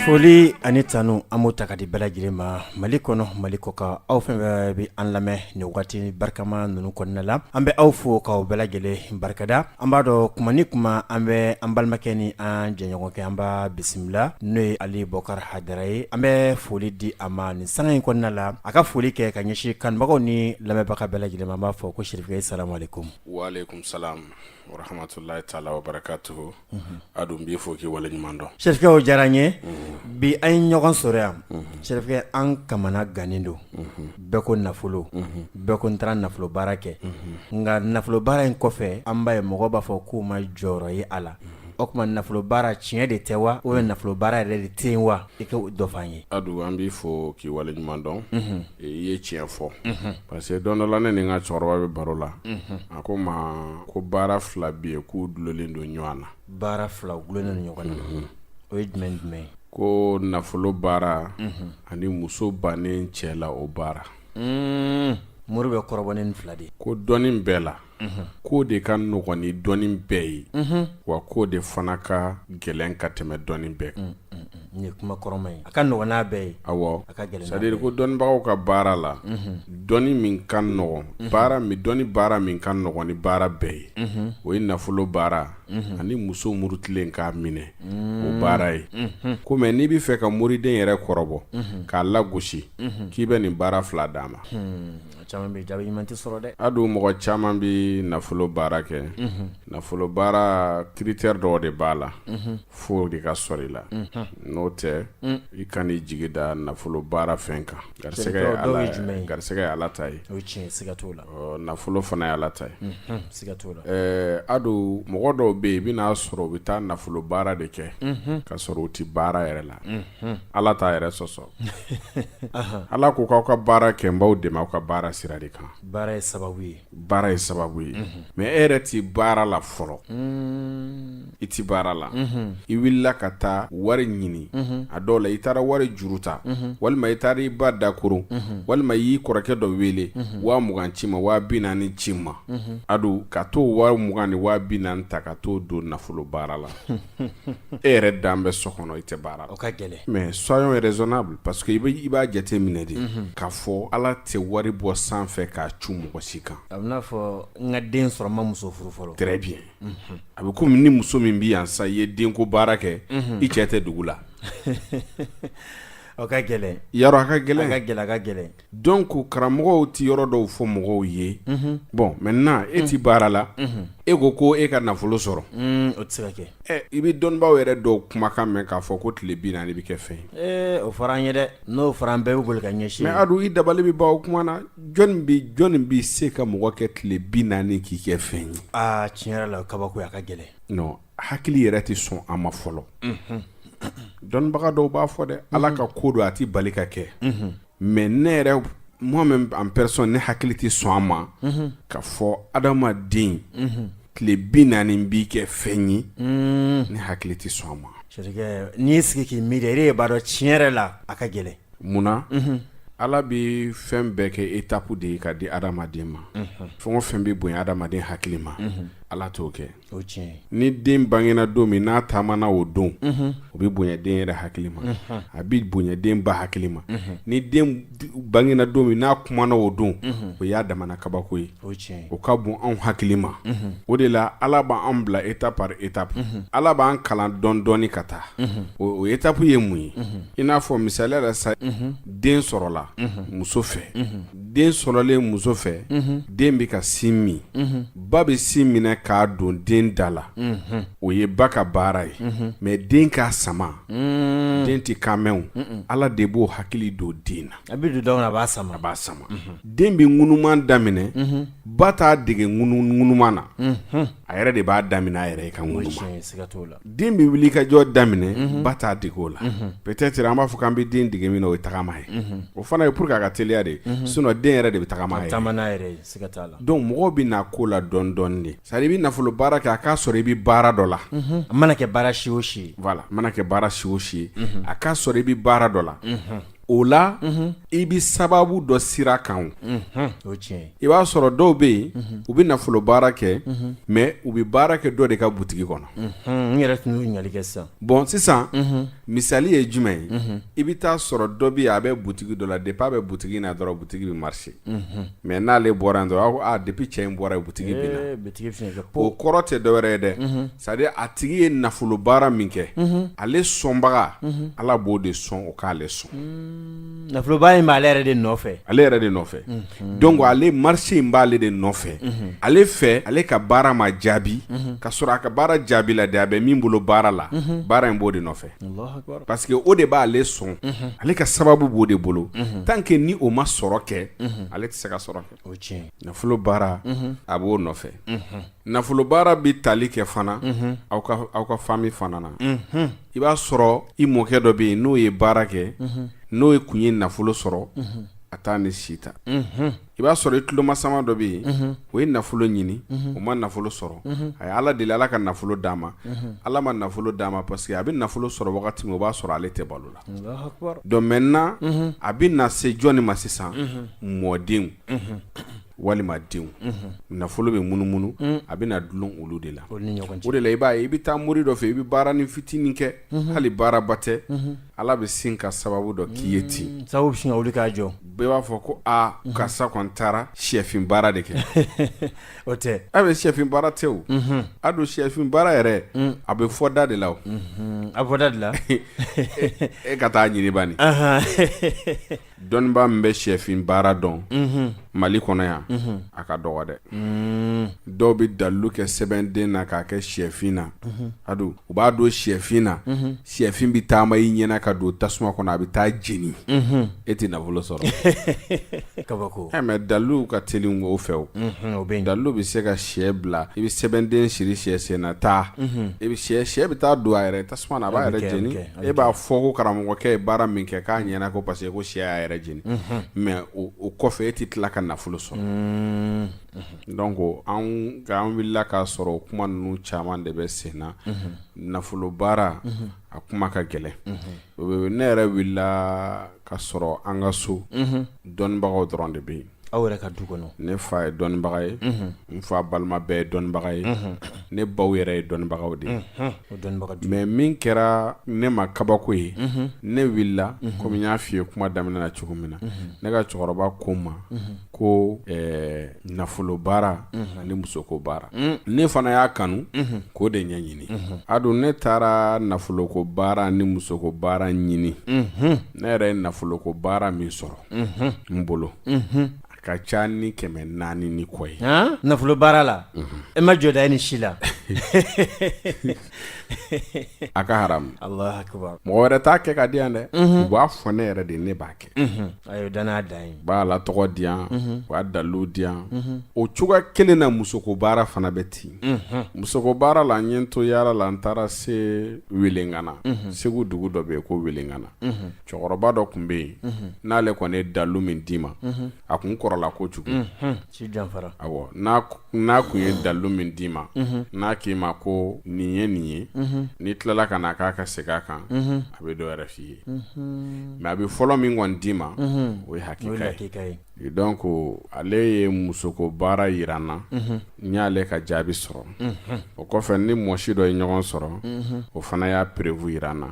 Foli ani tanu an b'o ta ka di bɛɛ lajɛlen ma Mali kɔnɔ Mali kɔ kan aw fɛn fɛn bɛ an lamɛn nin waati barikama ninnu kɔnɔna la an bɛ aw fo k'aw bɛɛ lajɛlen barikada an b'a dɔn kuma ni kuma an bɛ an balimakɛ ni an jɛɲɔgɔnkɛ an b'a bisimila n'o ye Ali Bukari Hadara ye an bɛ foli di a ma nin sanga in kɔnɔna la a ka foli kɛ ka ɲɛsin kanubagaw ni lamɛnbaga bɛɛ lajɛlen ma an b'a fɔ ko Serifukɛ salamu aleykum. Wa aleykum salam wa rahmatulahi taala wa barakatuhu. A dun b'i fo k'i wale ɲuman dɔn. Serifukɛ o diyara n ye bi an ye ɲɔgɔn sɔrɔ yan Serifukɛ an kamana gannen don bɛɛ ko nafolo bɛɛ ko n taara nafolo baara kɛ nka nafolo baara in kɔfɛ an b'a ye mɔgɔ b'a fɔ k'u ma jɔyɔrɔ ye a la o tuma nafolo baara tiɲɛ de tɛ wa ou bien nafolo baara yɛrɛ de tɛ yen wa i ka dɔ f'an ye. Adu an b'i fo k'i wale ɲuman dɔn i ye tiɲɛ fɔ parce que don dɔ la ne ni n ka cɛkɔrɔba bɛ baro la a ko ma ko baara fila bɛ yen k'u dulolen don ɲɔgɔn na. Baara fila dulolen don ɲɔgɔn na o ye jumɛn jumɛn ye. Ko nafolo baara ani muso bannen cɛ la o baara. Mori bɛ kɔrɔbɔ ni fila de. Ko dɔɔnin bɛɛ la k'o de ka nɔgɔn ni dɔɔnin bɛɛ ye wa k'o de fana ka gɛlɛn ka tɛmɛ dɔɔnin bɛɛ kan. Nin ye kuma kɔrɔma ye a ka nɔgɔn n'a bɛɛ ye. Awɔ a ka gɛlɛn. C'est à dire ko dɔnnibagaw ka baara la dɔnni min ka nɔgɔn dɔnni baara min ka nɔgɔn ni baara bɛɛ ye o ye nafolo baara ani muso murutilen k'a minɛ o baara ye ko mɛ n'i bɛ fɛ ka moriden yɛrɛ kɔrɔbɔ k'a lagosi k'i bɛ nin baara fila d'a ma. Caman bɛ jaabi ɲuman tɛ sɔrɔ dɛ. A dun mɔgɔ caman bɛ nafolo baara kɛ nafolo baara critère dɔw de b'a la fo de ka sɔrɔ i la n'o tɛ i ka n'i jigi da nafolo baara fɛn kan garisɛgɛ ye Ala ta ye. O tiɲɛ siga t'o la. Nafolo fana ye Ala ta ye. Siga t'o la. A dun mɔgɔ dɔw bɛ yen i bɛ n'a sɔrɔ u bɛ taa nafolo baara de kɛ ka sɔrɔ u tɛ baara yɛrɛ la Ala t'a yɛrɛ sɔsɔ. Ala ko k'aw ka baara kɛ n b'aw dɛmɛ aw ka baara sira de kan. Baara ye sababu ye. Baara ye sababu ye mais e yɛrɛ ti baara la fɔlɔ i ti baara la i wulila ka taa wari ɲini a dɔw la i taara wari juru ta walima i taara i ba dakuru walima i y'i kɔrɔkɛ dɔ wele 20,000 ci ma 40,000 ci ma a dun ka t'o 20,000 ni 40,000 ta ka t'o don nafolo baara la e yɛrɛ dan bɛ so kɔnɔ i tɛ baara la. O ka gɛlɛn. Mais soyons raisonnables parce que i b'a jate minɛ de k'a fɔ Ala tɛ wari bɔ sanfɛ k'a cu mɔgɔ si kan. A bɛ n'a fɔ n ka den sɔrɔ ma muso furu fɔlɔ. Très bien. A bɛ komi ni muso min bɛ yan sa i ye denko baara kɛ i cɛ tɛ dugu la. O ka gɛlɛn. Yarɔ a ka gɛlɛn. A ka gɛlɛn. Donc karamɔgɔw ti yɔrɔ dɔw fɔ mɔgɔw ye. Bon maintenant e ti baara la e ko e ka nafolo sɔrɔ. O tɛ se ka kɛ. I bɛ dɔnnibaaw yɛrɛ dɔw kumakan mɛn k'a fɔ ko tile 40 bɛ kɛ fɛn ye. O fɔra an ye dɛ n'o fɔra an bɛɛ bɛ boli ka ɲɛsin. Mais a dun i dabali bɛ ban o kuma na jɔnni bɛ se ka mɔgɔ kɛ tile 40 k'i kɛ fɛn ye. Tiɲɛ yɛrɛ la kabako a ka gɛlɛn. Non hakili yɛrɛ tɛ sɔn a ma fɔlɔ. Dɔnnibaga dɔw b'a fɔ dɛ Ala ka ko don a ti bali ka kɛ mais ne yɛrɛ moi-même en personne ne hakili tɛ sɔn a ma ka fɔ adamaden tile 40 b'i kɛ fɛn ye ne hakili tɛ sɔn a ma. Serikɛ n'i y'i sigi k'i miiri e b'a dɔn tiɲɛ yɛrɛ la a ka gɛlɛn. Munna Ala bɛ fɛn bɛɛ kɛ étape de ye ka di adamaden ma fɛn o fɛn bɛ bonya adamaden hakili ma Ala t'o kɛ. O tiɲɛ. Ni den bangena don min n'a taamana o don o bɛ bonya den yɛrɛ hakili ma a bɛ bonya den ba hakili ma ni den bangena don min n'a kumana o don o y'a damana kabako ye. O tiɲɛ. O ka bon anw hakili ma o de la Ala b'an bila étape par étape Ala b'an kalan dɔɔni ka taa o étape ye mun ye i n'a fɔ misaliya la sa den sɔrɔla muso fɛ den sɔrɔlen muso fɛ den bɛ ka sin min ba bɛ sin minɛ k'a don den da la o ye ba ka baara ye mais den k'a sama den tɛ kan mɛn Ala de b'o hakili don den na. A bɛ don a b'a sama. Den bɛ ŋunuman daminɛ ba t'a dege ŋunuman na a yɛrɛ de b'a daminɛ a yɛrɛ ye ka ŋunuman. Den bɛ wuli ka jɔ daminɛ ba t'a dege o la peut-être an b'a fɔ k'an bɛ den dege min na o ye tagama ye o fana ye pour que a ka teliya de sinon den yɛrɛ de bɛ tagama a yɛrɛ ye. Donc mɔgɔw bɛ na ko la dɔɔni de c'est à dire i bɛ nafolo baara kɛ a k'a sɔrɔ i bɛ baara dɔ la a mana kɛ baara si o si. Voilà a mana kɛ baara si o si ye a k'a sɔrɔ i bɛ baara dɔ la o la i bi sababu dɔ sira kan o tiɲɛ i b'a sɔrɔ dɔw bɛ yen u bɛ nafolo baara kɛ mais u bɛ baara kɛ dɔ de ka butigi kɔnɔ n yɛrɛ tun y'o ɲininkali kɛ sisan bon sisan misali ye jumɛn ye i bɛ taa sɔrɔ dɔ bɛ yen a bɛ butigi dɔ la depuis a bɛ butigi in na dɔrɔn butigi bɛ marché mais n'ale bɔra yen dɔrɔn a depuis cɛ in bɔra yen butigi bɛ na butigi fiɲɛ kɛ o kɔrɔ tɛ dɔwɛrɛ ye dɛ c'est à dire a tigi ye nafolo baara min kɛ ale sɔnbaga Ala b'o de sɔn o k'ale sɔn nafolo baara in b'ale yɛrɛ de nɔfɛ ale yɛrɛ de nɔfɛ donc ale marché in b'ale de nɔfɛ ale fɛ ale ka baara ma jaabi ka sɔrɔ a ka baara jaabi la de a bɛ min bolo baara la baara in b'o de nɔfɛ parce que o de b'ale sɔn ale ka sababu b'o de bolo tant que ni o ma sɔrɔ kɛ ale tɛ se ka sɔrɔ kɛ o tiɲɛ nafolo baara a b'o nɔfɛ nafolo baara bi tali kɛ fana aw ka famille fana na i b'a sɔrɔ i mɔkɛ dɔ bɛ yen n'o ye baara kɛ n'o ye kun ye nafolo sɔrɔ a t'a ni si ta i b'a sɔrɔ i tulomasama dɔ bɛ yen o ye nafolo ɲini o ma nafolo sɔrɔ a ye Ala deli Ala ka nafolo d'a ma Ala ma nafolo d'a ma parce que a bɛ nafolo sɔrɔ wagati min o b'a sɔrɔ ale tɛ balo la donc maintenant a bɛ na se jɔnni ma sisan mɔdenw walima denw nafolo bɛ munumunu a bɛ na dulon olu de la o de la i b'a ye i bɛ taa mori dɔ fɛ i bɛ baara ni fitinin kɛ hali baaraba tɛ Ala bɛ sin ka sababu dɔ k'i ye ten sababu bɛ sin ka wuli k'a jɔ bɛɛ b'a fɔ ko karisa kɔni taara sɛfin baara de kɛ o tɛ a bɛ sɛfin baara tɛ o a don sɛfin baara yɛrɛ a bɛ fɔ da de la o a bɛ fɔ da de la e ka taa ɲini bani dɔnnibaa min bɛ sɛfin baara dɔn Mali kɔnɔ yan a ka dɔgɔ dɛ dɔw bɛ dalilu kɛ sɛbɛnden na k'a kɛ sɛfin na a don u b'a don sɛfin na sɛfin bɛ taama i ɲɛna ka don tasuma kɔnɔ a bɛ taa jeni e tɛ nafolo sɔrɔ kabako mais dalilu ka teli o fɛ o dalilu bɛ se ka sɛ bila i bɛ sɛbɛnden siri sɛ sen na taa i bɛ sɛ bɛ taa don a yɛrɛ tasuma na a b'a yɛrɛ jeni e b'a fɔ ko karamɔgɔkɛ ye baara min kɛ k'a ɲɛna ko parce que ko sɛ y'a yɛrɛ jeni mais o kɔfɛ e tɛ tila ka nafolo sɔrɔ donc an wulila k'a sɔrɔ o kuma ninnu caman de bɛ sen na nafolo baara a kuma ka gɛlɛn ne yɛrɛ wulila ka sɔrɔ an ka so dɔnnibagaw dɔrɔn de bɛ yen aw yɛrɛ ka du kɔnɔ ne fa ye dɔnnibaga ye n fa balima bɛɛ ye dɔnnibaga ye ne baw yɛrɛ ye dɔnnibagaw de ye mais min kɛra ne ma kabako ye ne wulila komi n y'a f'i ye kuma daminɛ na cogo min na ne ka cɛkɔrɔba ko n ma ko nafolo baara ani musoko baara ne fana y'a kanu k'o de ɲɛɲini a don ne taara nafoloko baara ni musoko baara ɲini ne yɛrɛ ye nafoloko baara min sɔrɔ n bolo ka ca ni 400 ni kɔ ye nafolo baara la e ma jɔda ye ni si la a ka haramu Allahu akbar mɔgɔ wɛrɛ t'a kɛ ka di yan dɛ u b'a fɔ ne yɛrɛ de ne b'a kɛ ayo danaya dan ye b'a la tɔgɔ di yan u b'a dalilu di yan o cogoya kelen na musoko baara fana bɛ ten musoko baara la n ye n to yaala la n taara se Welengana Segu dugu dɔ bɛ yen ko Welengana cɛkɔrɔba dɔ tun bɛ yen n'ale kɔni ye dalilu min d'i ma a kun kɔrɔla kojugu si janfara awɔ n'a kun ye dalilu min d'i ma n'a k'i ma ko nin ye nin ye n'i tilala ka na k'a ka segin a kan a bɛ dɔ wɛrɛ f'i ye mais a bɛ fɔlɔ min kɔni d'i ma o ye hakika ye donc ale ye musoko baara yira n na n y'ale ka jaabi sɔrɔ o kɔfɛ ni mɔsi dɔ ye ɲɔgɔn sɔrɔ o fana y'a prévu yira n na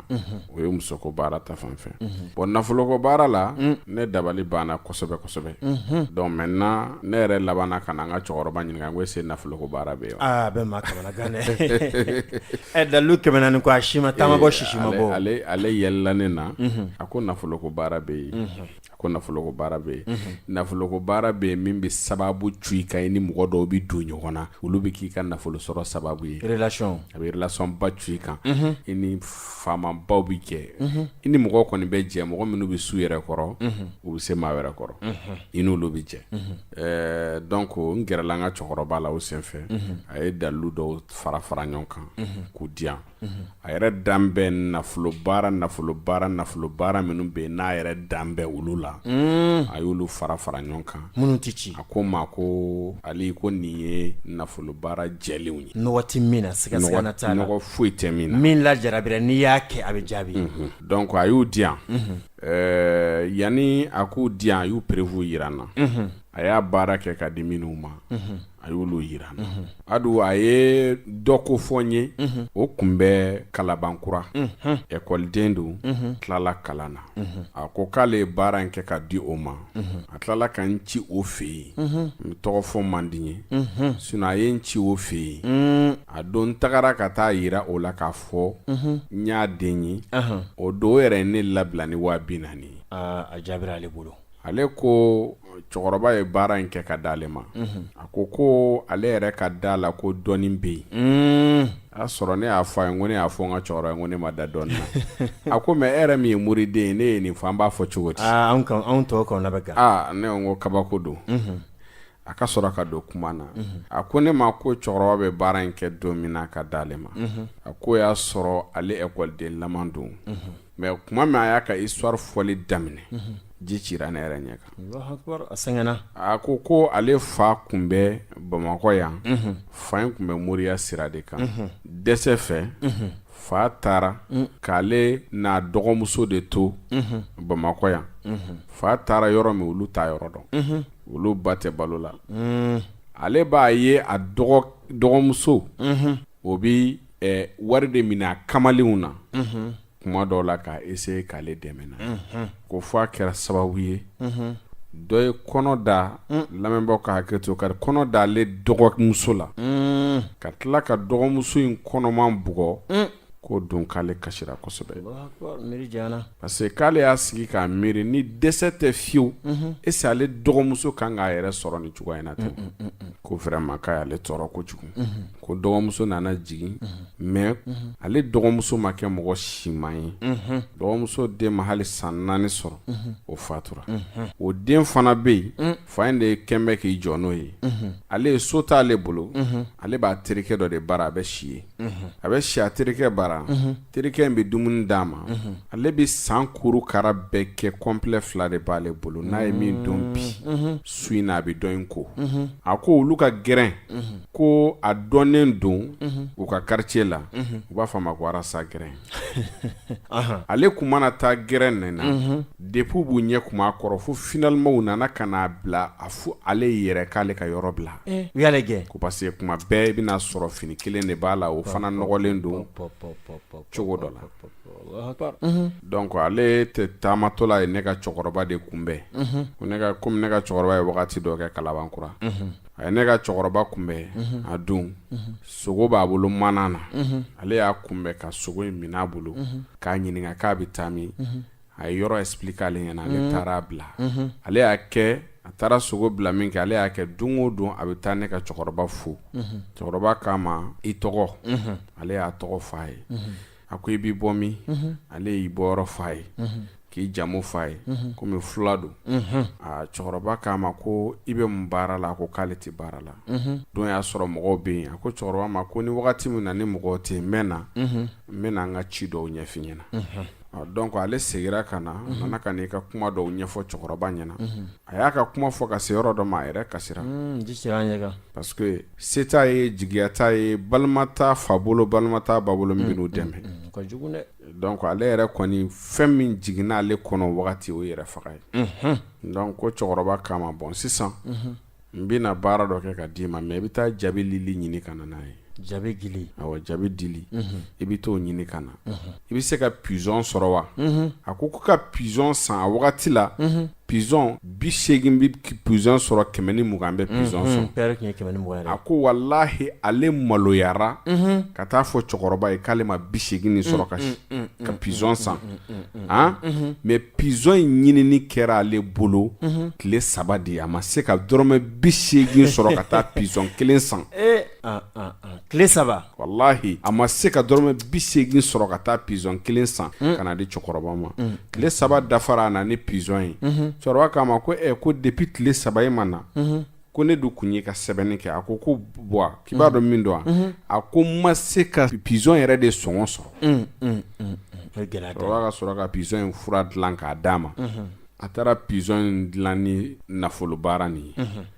o ye musoko baara ta fanfɛ bon nafoloko baara la ne dabali banna kosɛbɛ kosɛbɛ donc maintenant ne yɛrɛ labanna ka na n ka cɛkɔrɔba ɲininka n ko est-ce que nafoloko baara bɛ yen a bɛ maa kamanagan dɛ dalilu 400 ko a si ma taama bɔ sisi ma bɔ ale yɛlɛla ne na a ko nafoloko baara bɛ yen a ko nafoloko baara bɛ yen nafoloko baara bɛ yen min bɛ sababu cu i kan i ni mɔgɔ dɔw bɛ don ɲɔgɔn na olu bɛ k'i ka nafolo sɔrɔ sababu ye relation a bɛ relation ba cu i kan i ni faamabaw bɛ jɛ i ni mɔgɔw kɔni bɛ jɛ mɔgɔ minnu bɛ su yɛrɛ kɔrɔ u bɛ se maa wɛrɛ kɔrɔ i n'olu bɛ jɛ donc n gɛrɛla n ka cɛkɔrɔba la o senfɛ a ye dalilu dɔw fara ɲɔgɔn kan k'u di yan a yɛrɛ dan bɛ nafolo baara minnu bɛ yen n'a yɛrɛ dan bɛ olu la a y'olu fara ɲɔgɔn kan minnu tɛ ci a ko ma ko ali ko nin ye nafolo baara jɛlenw ye nɔgɔ tɛ min na siga t'a la nɔgɔ foyi tɛ min na min lajarabira n'i y'a kɛ a bɛ jaabi donc a y'u di yan yani a k'u di yan a y'u prévu yira n na a y'a baara kɛ ka di minnu ma a y'olu yira n na adu a ye dɔ ko fɔ n ye o kun bɛ kalabankura ekɔliden don tilala kalan na a ko k'ale ye baara in kɛ ka di o ma a tilala ka n ci o fɛ yen n tɔgɔ fɔ man di n ye sinon a ye n ci o fɛ yen a don n tagara ka taa yira o la k'a fɔ n y'a den ye o don o yɛrɛ ye ne labila ni 40,000 ye a jaabira ale bolo ale ko cɛkɔrɔba ye baara in kɛ ka d'ale ma a ko ale yɛrɛ ka da la ko dɔɔnin bɛ yen a sɔrɔ ne y'a fɔ a ye ko ne y'a fɔ n ka cɛkɔrɔba ye ko ne ma da dɔɔnin na a ko mais e yɛrɛ min ye muriden ye ne ye nin fɔ an b'a fɔ cogo di anw tɔw kan labɛn kan ne ko kabako don a ka sɔrɔ ka don kuma na a ko ne ma ko cɛkɔrɔba bɛ baara in kɛ don min na ka d'ale ma a ko y'a sɔrɔ ale ekɔliden laman don mais kuma min a y'a ka histoire fɔli daminɛ ji cira ne yɛrɛ ɲɛ kan a sɛgɛnna a ko ale fa kun bɛ Bamakɔ yan fa in kun bɛ Moriya sira de kan dɛsɛ fɛ fa taara k'ale n'a dɔgɔmuso de to Bamakɔ yan fa taara yɔrɔ min olu t'a yɔrɔ dɔn olu ba tɛ balo la ale b'a ye a dɔgɔmuso o bi wari de minɛ a kamalenw na kuma dɔw la k'a essayer k'ale dɛmɛ na ko fɔ a kɛra sababu ye dɔ ye kɔnɔ da lamɛnbaaw ka hakɛ to ka kɔnɔ da ale dɔgɔmuso la ka tila ka dɔgɔmuso in kɔnɔman bugɔ ko don k'ale kasira kosɛbɛ parce que k'ale y'a sigi k'a miiri ni dɛsɛ tɛ fiyewu est-ce que ale dɔgɔmuso kan k'a yɛrɛ sɔrɔ ni cogoya in na ten ko vraiment k'a y'ale tɔɔrɔ kojugu ko dɔgɔmuso nana jigin mais ale dɔgɔmuso ma kɛ mɔgɔ siman ye dɔgɔmuso den ma hali san 4 sɔrɔ o fatura o den fana bɛ yen fa in de kɛn bɛ k'i jɔ n'o ye ale ye so t'ale bolo ale b'a terikɛ dɔ de bara a bɛ si ye a bɛ si a terikɛ bara terikɛ in bɛ dumuni d'a ma ale bɛ san kurukara bɛɛ kɛ complet 2 de b'ale bolo n'a ye min don bi su in na a bɛ dɔ in ko a ko olu ka gɛrɛn ko a dɔnnen don u ka quartier la u b'a fɔ a ma ko arasa gɛrɛn ale kun mana taa gɛrɛn nin na depuis b'u ɲɛ kun b'a kɔrɔ fo finalement u nana ka n'a bila a fo ale yɛrɛ k'ale ka yɔrɔ bila u y'ale gɛn ko parce que kuma bɛɛ i bɛna sɔrɔ fini kelen de b'a la o fana nɔgɔlen don cogo dɔ la donc ale tɛ taamatɔla ye ne ka cɛkɔrɔba de kunbɛn komi ne ka cɛkɔrɔba ye wagati dɔ kɛ Kalabankura a ye ne ka cɛkɔrɔba kunbɛn a don sogo b'a bolo mana na ale y'a kunbɛn ka sogo in minɛ a bolo k'a ɲininka k'a bɛ taa min a ye yɔrɔ expliquer ale ɲɛna ale taara a bila ale y'a kɛ a taara sogo bila min kɛ ale y'a kɛ don o don a bɛ taa ne ka cɛkɔrɔba fo cɛkɔrɔba k'a ma i tɔgɔ ale y'a tɔgɔ f'a ye a ko i b'i bɔ min ale y'i bɔyɔrɔ f'a ye k'i jamu f'a ye komi fula don cɛkɔrɔba k'a ma ko i bɛ mun baara la a ko k'ale tɛ baara la don y'a sɔrɔ mɔgɔw bɛ yen a ko cɛkɔrɔba ma ko ni wagati min na ni mɔgɔw tɛ yen n bɛ na n ka ci dɔw ɲɛf'i ɲɛna donc ale segira ka na a nana ka n'i ka kuma dɔw ɲɛfɔ cɛkɔrɔba ɲɛna a y'a ka kuma fɔ ka se yɔrɔ dɔ ma a yɛrɛ kasira parce que se t'a ye jigiya t'a ye balima t'a fa bolo balima t'a ba bolo min bɛn'u dɛmɛ donc ale yɛrɛ kɔni fɛn min jiginna ale kɔnɔ wagati o yɛrɛ faga ye donc ko cɛkɔrɔba k'a ma bon sisan n bɛna baara dɔ kɛ ka d'i ma mais i bɛ taa jaabi lili ɲini ka na n'a ye jaabi gili awɔ jaabi dili i bɛ t'o ɲini ka na i bɛ se ka pigeon sɔrɔ wa a ko ka pigeon san a wagati la pigeon 80 bɛ pigeon sɔrɔ 120 bɛ pigeon sɔrɔ a ko walahi ale maloyara ka taa fɔ cɛkɔrɔba ye k'ale ma 80 nin sɔrɔ ka pigeon san mais pigeon in ɲinini kɛra ale bolo tile 3 de a ma se ka dɔrɔmɛ 80 sɔrɔ ka taa pigeon 1 san tile 3 wallahi a ma se ka dɔrɔmɛ 80 sɔrɔ ka taa pigeon 1 san ka na di cɛkɔrɔba ma tile 3 dafara a na ni pigeon ye cɛkɔrɔba k'a ma ko depuis tile 3 in ma na ko ne dun kun ye ka sɛbɛnni kɛ a ko bɔ k'i b'a dɔn min dɔn a ko ma se ka pigeon yɛrɛ de sɔngɔ sɔrɔ cɛkɔrɔba ka sɔrɔ ka pigeon in fura dilan k'a d'a ma a taara pigeon in dilan ni nafolo baara nin ye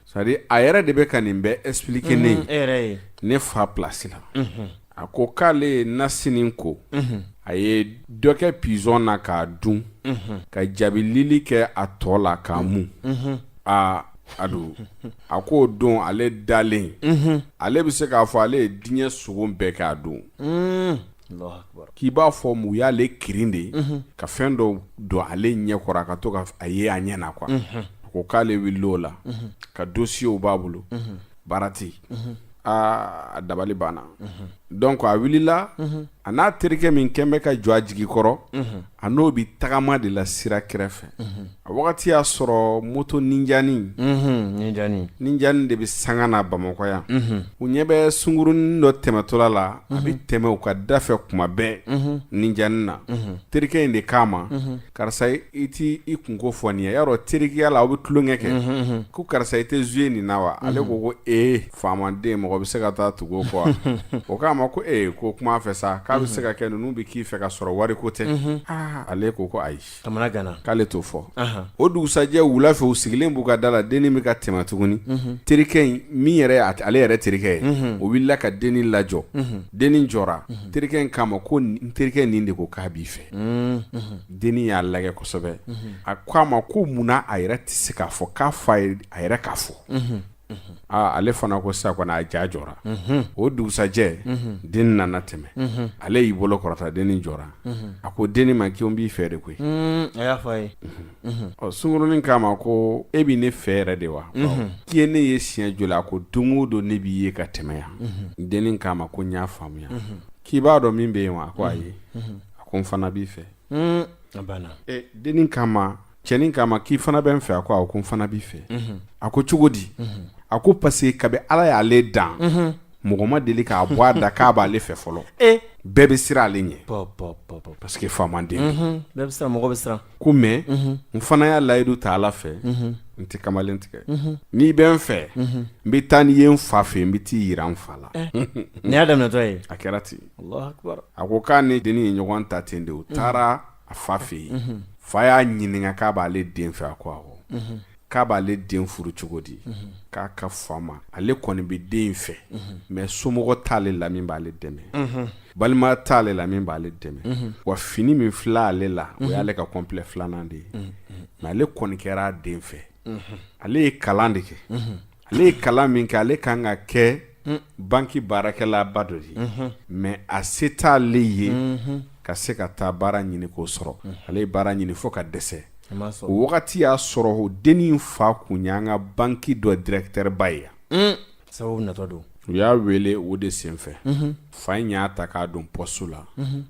c'est-à-dire a yɛrɛ de bɛ ka nin bɛɛ expliquer ne ye ne fa place la a ko k'ale nasinin ko a ye dɔ kɛ pizɔn na k'a dun ka jabilili kɛ a tɔ la k'a mun adu a k'o don ale dalen ale bɛ se k'a fɔ ale ye diɲɛ sogo bɛɛ k'a don k'i b'a fɔ mu y'ale kirin de ka fɛn dɔ don ale ɲɛkɔrɔ a ka to a ye a ɲɛna quoi a ko k'ale wuli o la ka dosiyew b'a bolo baara tɛ a dabali banna donc a wulila a n'a terikɛ min kɛn bɛ ka jɔ a jigi kɔrɔ a n'o bi tagama de la sira kɛrɛfɛ a wagati y'a sɔrɔ moto ninjani de bɛ sanga na Bamakɔ yan u ɲɛ bɛ sungurunin dɔ tɛmɛtɔla la a bɛ tɛmɛ u ka da fɛ kuma bɛɛ ninjani na terikɛ in de k'a ma karisa i t'i kunko fɔ nin ye yarɔ terikiya la aw bɛ tulonkɛ kɛ ko karisa i tɛ zuye nin na wa ale ko faamanden mɔgɔ bɛ se ka taa tugu o kɔ o k'a ma ko ko kuma fɛ sa k'a bɛ se ka kɛ ninnu bɛ k'i fɛ ka sɔrɔ wari ko tɛ ale ko ayi kamana gana k'ale t'o fɔ o dugusajɛ wula fɛ u sigilen b'u ka da la denni bɛ ka tɛmɛ tuguni terikɛ in min yɛrɛ ale yɛrɛ terikɛ ye o wulila ka denni lajɔ denni jɔra terikɛ in k'a ma ko n terikɛ nin de ko k'a b'i fɛ denni y'a lagɛ kosɛbɛ a ko a ma ko munna a yɛrɛ tɛ se k'a fɔ k'a fa ye a yɛrɛ k'a fɔ ale fana ko sa kɔni a ja jɔra o dugusajɛ denni nana tɛmɛ ale y'i bolo kɔrɔta denni jɔra a ko denni ma k'i b'i fɛ de koyi a y'a fɔ a ye sungurunin k'a ma ko e b'i ne fɛ yɛrɛ de wa k'i ye ne ye siɲɛ joli a ko don o don ne b'i ye ka tɛmɛ yan denni k'a ma ko n y'a faamuya k'i b'a dɔn min bɛ yen wa a ko ayi a ko n fana b'i fɛ a banna denni k'a ma cɛnin k'a ma k'i fana bɛ n fɛ a ko awɔ ko n fana b'i fɛ a ko cogo di a ko parce que kabi ala y'ale dan mɔgɔ ma deli k'a bɔ a da k'a b'ale fɛ fɔlɔ bɛɛ bɛ siran ale ɲɛ parce que faamanden bɛɛ bɛ siran mɔgɔ bɛ siran ko mais n fana y'a layidu ta ala fɛ n tɛ kamalen tigɛ n'i bɛ n fɛ n bɛ taa n'i ye n fa fɛ n bɛ t'i yira n fa la nin y'a daminɛtɔ ye a kɛra ten Allahu Akbar a ko k'a ni denni ye ɲɔgɔn ta ten de u taara a fa fɛ yen fa y'a ɲininka k'a b'ale den fɛ a ko awɔ k'a b'ale den furu cogo di k'a ka fama ale kɔni bɛ den fɛ mais somɔgɔ t'ale la min b'ale dɛmɛ balima t'ale la min b'ale dɛmɛ wa fini min filɛ ale la o y'ale ka complet filanan de ye mais ale kɔni kɛra a den fɛ ale ye kalan de kɛ ale ye kalan min kɛ ale kan ka kɛ banki baarakɛla ba dɔ de mais a se t'ale ye ka se ka taa baara ɲini k'o sɔrɔ ale ye baara ɲini fo ka dɛsɛ o wagati y'a sɔrɔ denni in fa kun y'an ka banki dɔ directeur ba ye sababu natɔ don u y'a wele o de senfɛ fa in y'a ta k'a don poste la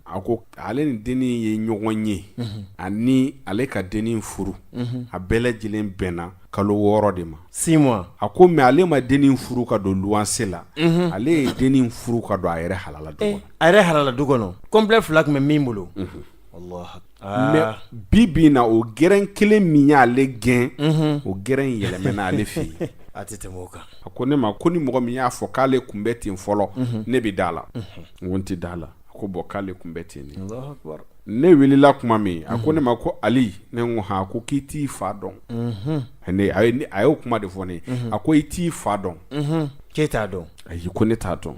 a ko ale ni denni ye ɲɔgɔn ye ani ale ka denni in furu a bɛɛ lajɛlen bɛnna kalo 6 de ma 6 mois a ko mais ale ma denni in furu ka don luwanse la ale ye denni in furu ka don a yɛrɛ halala du kɔnɔ a yɛrɛ halala du kɔnɔ complet fila tun bɛ min bolo mais bi na o gɛrɛn kelen min y'ale gɛn o gɛrɛn yɛlɛmɛna ale fɛ yen a tɛ tɛmɛ o kan a ko ne ma ko ni mɔgɔ min y'a fɔ k'ale kun bɛ ten fɔlɔ ne bɛ da la n ko n tɛ da la a ko bɔn k'ale kun bɛ ten ne wulila kuma min a ko ne ma ko Ali ne ko han ko k'i t'i fa dɔn a y'o kuma de fɔ ne a ko i t'i fa dɔn k'e t'a dɔn ayi ko ne t'a dɔn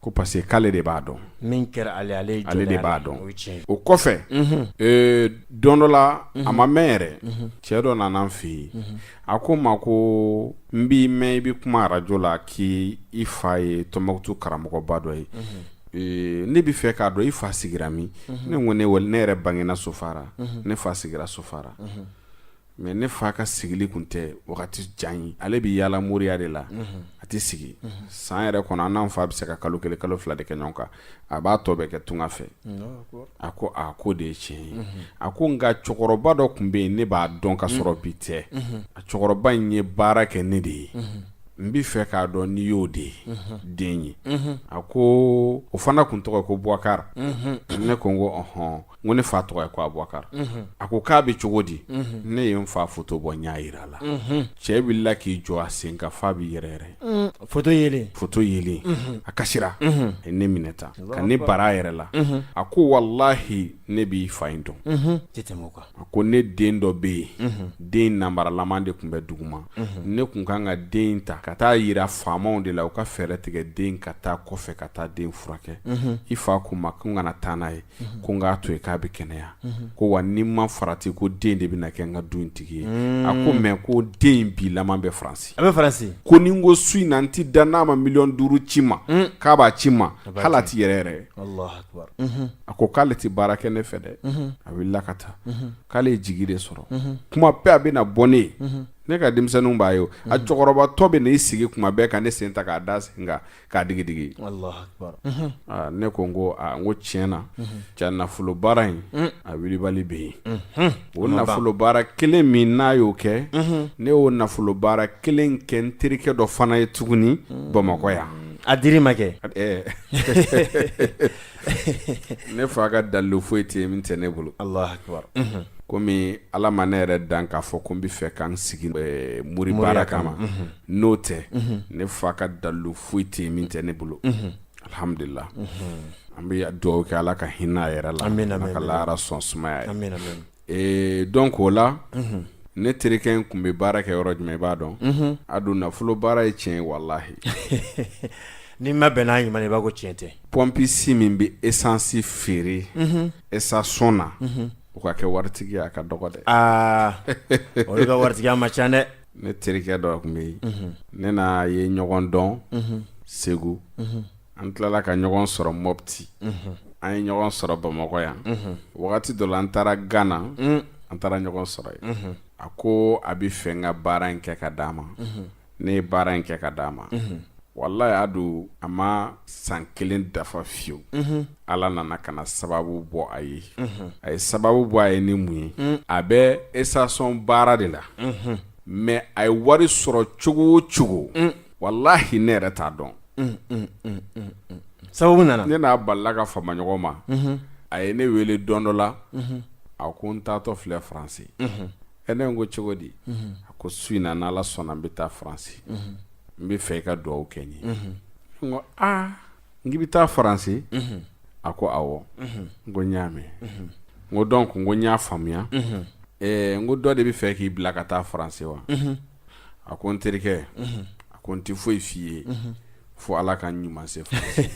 ko parce que k'ale de b'a dɔn min kɛra ale de b'a dɔn o kɔfɛ don dɔ la a ma mɛn yɛrɛ cɛ dɔ nana n fɛ yen a ko n ma ko n b'i mɛn i bɛ kuma arajo la k'i fa ye Tɔnbukutu karamɔgɔba dɔ ye ne bɛ fɛ k'a dɔn i fa sigira min ne ko ne yɛrɛ bangena Sofara ne fa sigira Sofara mais ne fa ka sigili kun tɛ wagati jan ye ale bɛ yaala moriya de la a tɛ sigi san yɛrɛ kɔnɔ an n'an fa bɛ se ka kalo 1 kalo 2 de kɛ ɲɔgɔn kan a b'a tɔ bɛɛ kɛ tunga fɛ a ko ko de ye tiɲɛ ye a ko nka cɛkɔrɔba dɔ tun bɛ yen ne b'a dɔn ka sɔrɔ bi tɛ a cɛkɔrɔba in ye baara kɛ ne de ye n b'i fɛ k'a dɔn n'i y'o de ye den ye a ko o fana kun tɔgɔ ye ko Boubacar ne ko n ko ɔhɔn n ko ne fa tɔgɔ ye ko Aboubacar a ko k'a bɛ cogo di ne ye n fa foto bɔ n y'a yira a la cɛ wulila k'i jɔ a sen kan f'a bɛ yɛrɛ foto yelen a kasira a ye ne minɛ tan ka ne bara a yɛrɛ la a ko walahi ne b'i fa in dɔn a ko ne den dɔ bɛ yen den namaralaman de tun bɛ duguma ne kun kan ka den ta ka taa yira faamaw de la u ka fɛɛrɛ tigɛ den ka taa kɔfɛ ka taa den furakɛ i fa ko ma ko n kana taa n'a ye ko n k'a to yen k'a bɛ kɛnɛya ko wa ni ma farati ko den de bɛna kɛ n ka du tigi ye a ko mɛ ko den bi laban bɛ Faransi a bɛ Faransi ko ni n ko su in na n ti da n'a ma 500,000 ci ma k'a b'a ci ma hali a ti yɛrɛ yɛrɛ Allahu Akbar a ko k'ale ti baara kɛ ne fɛ dɛ a wulila ka taa k'ale ye jigi de sɔrɔ kuma bɛɛ a bɛna bɔ ne ye ne ka denmisɛnninw b'a ye a cɛkɔrɔbatɔ bɛ n'i sigi kuma bɛɛ ka ne sen ta k'a da sen kan k'a digidigi Allahu Akbar ne ko n ko tiɲɛ na ja nafolo baara in a wilibali bɛ yen o nafolo baara kelen min n'a y'o kɛ ne y'o nafolo baara kelen kɛ n terikɛ dɔ fana ye tuguni Bamakɔ yan a diri ma kɛ ne fa ka dalilu foyi tɛ min tɛ ne bolo Allahu Akbar komi Ala ma ne yɛrɛ dan k'a fɔ ko n bɛ fɛ k'an sigi muri baara kama n'o tɛ ne fa ka dalilu foyi tɛ min tɛ ne bolo alhamdulillah an bɛ dugawu kɛ Ala ka hinɛ a yɛrɛ la Ala ka lahara sɔn sumaya ye donc o la ne terikɛ in kun bɛ baara kɛ yɔrɔ jumɛn i b'a dɔn a dun nafolo baara ye tiɲɛ ye wallahi ni ma bɛn n'a ɲuman i b'a ko tiɲɛ tɛ pompisi min bɛ essence feere essence na o ka kɛ waritigi a ka dɔgɔ dɛ olu ka waritigiya ma ca dɛ ne terikɛ dɔ kun bɛ yen ne n'a ye ɲɔgɔn dɔn Segu an tilala ka ɲɔgɔn sɔrɔ Mopti an ye ɲɔgɔn sɔrɔ Bamakɔ yan wagati dɔ la an taara Ghana an taara ɲɔgɔn sɔrɔ yen a ko a bɛ fɛ n ka baara in kɛ ka d'a ma ne ye baara in kɛ ka d'a ma wallahi y'a don a ma san 1 dafa fiyewu Ala nana ka na sababu bɔ a ye a ye sababu bɔ a ye ni mun ye a bɛ essation baara de la mais a ye wari sɔrɔ cogo o cogo wallahi ne yɛrɛ t'a dɔn sababu nana ne n'a balila ka fama ɲɔgɔn ma a ye ne wele don dɔ la a ko n taatɔ filɛ Faransi ne ko cogo di a ko su in na n'Ala sɔnna n bɛ taa Faransi n bɛ fɛ i ka dugawu kɛ n ye n ko n k'i bɛ taa Faransi a ko awɔ n ko n y'a mɛn n ko donc n ko n y'a faamuya n ko dɔ de bɛ fɛ k'i bila ka taa Faransi wa a ko n terikɛ a ko n tɛ foyi f'i ye fo Ala ka n ɲuman se Faransi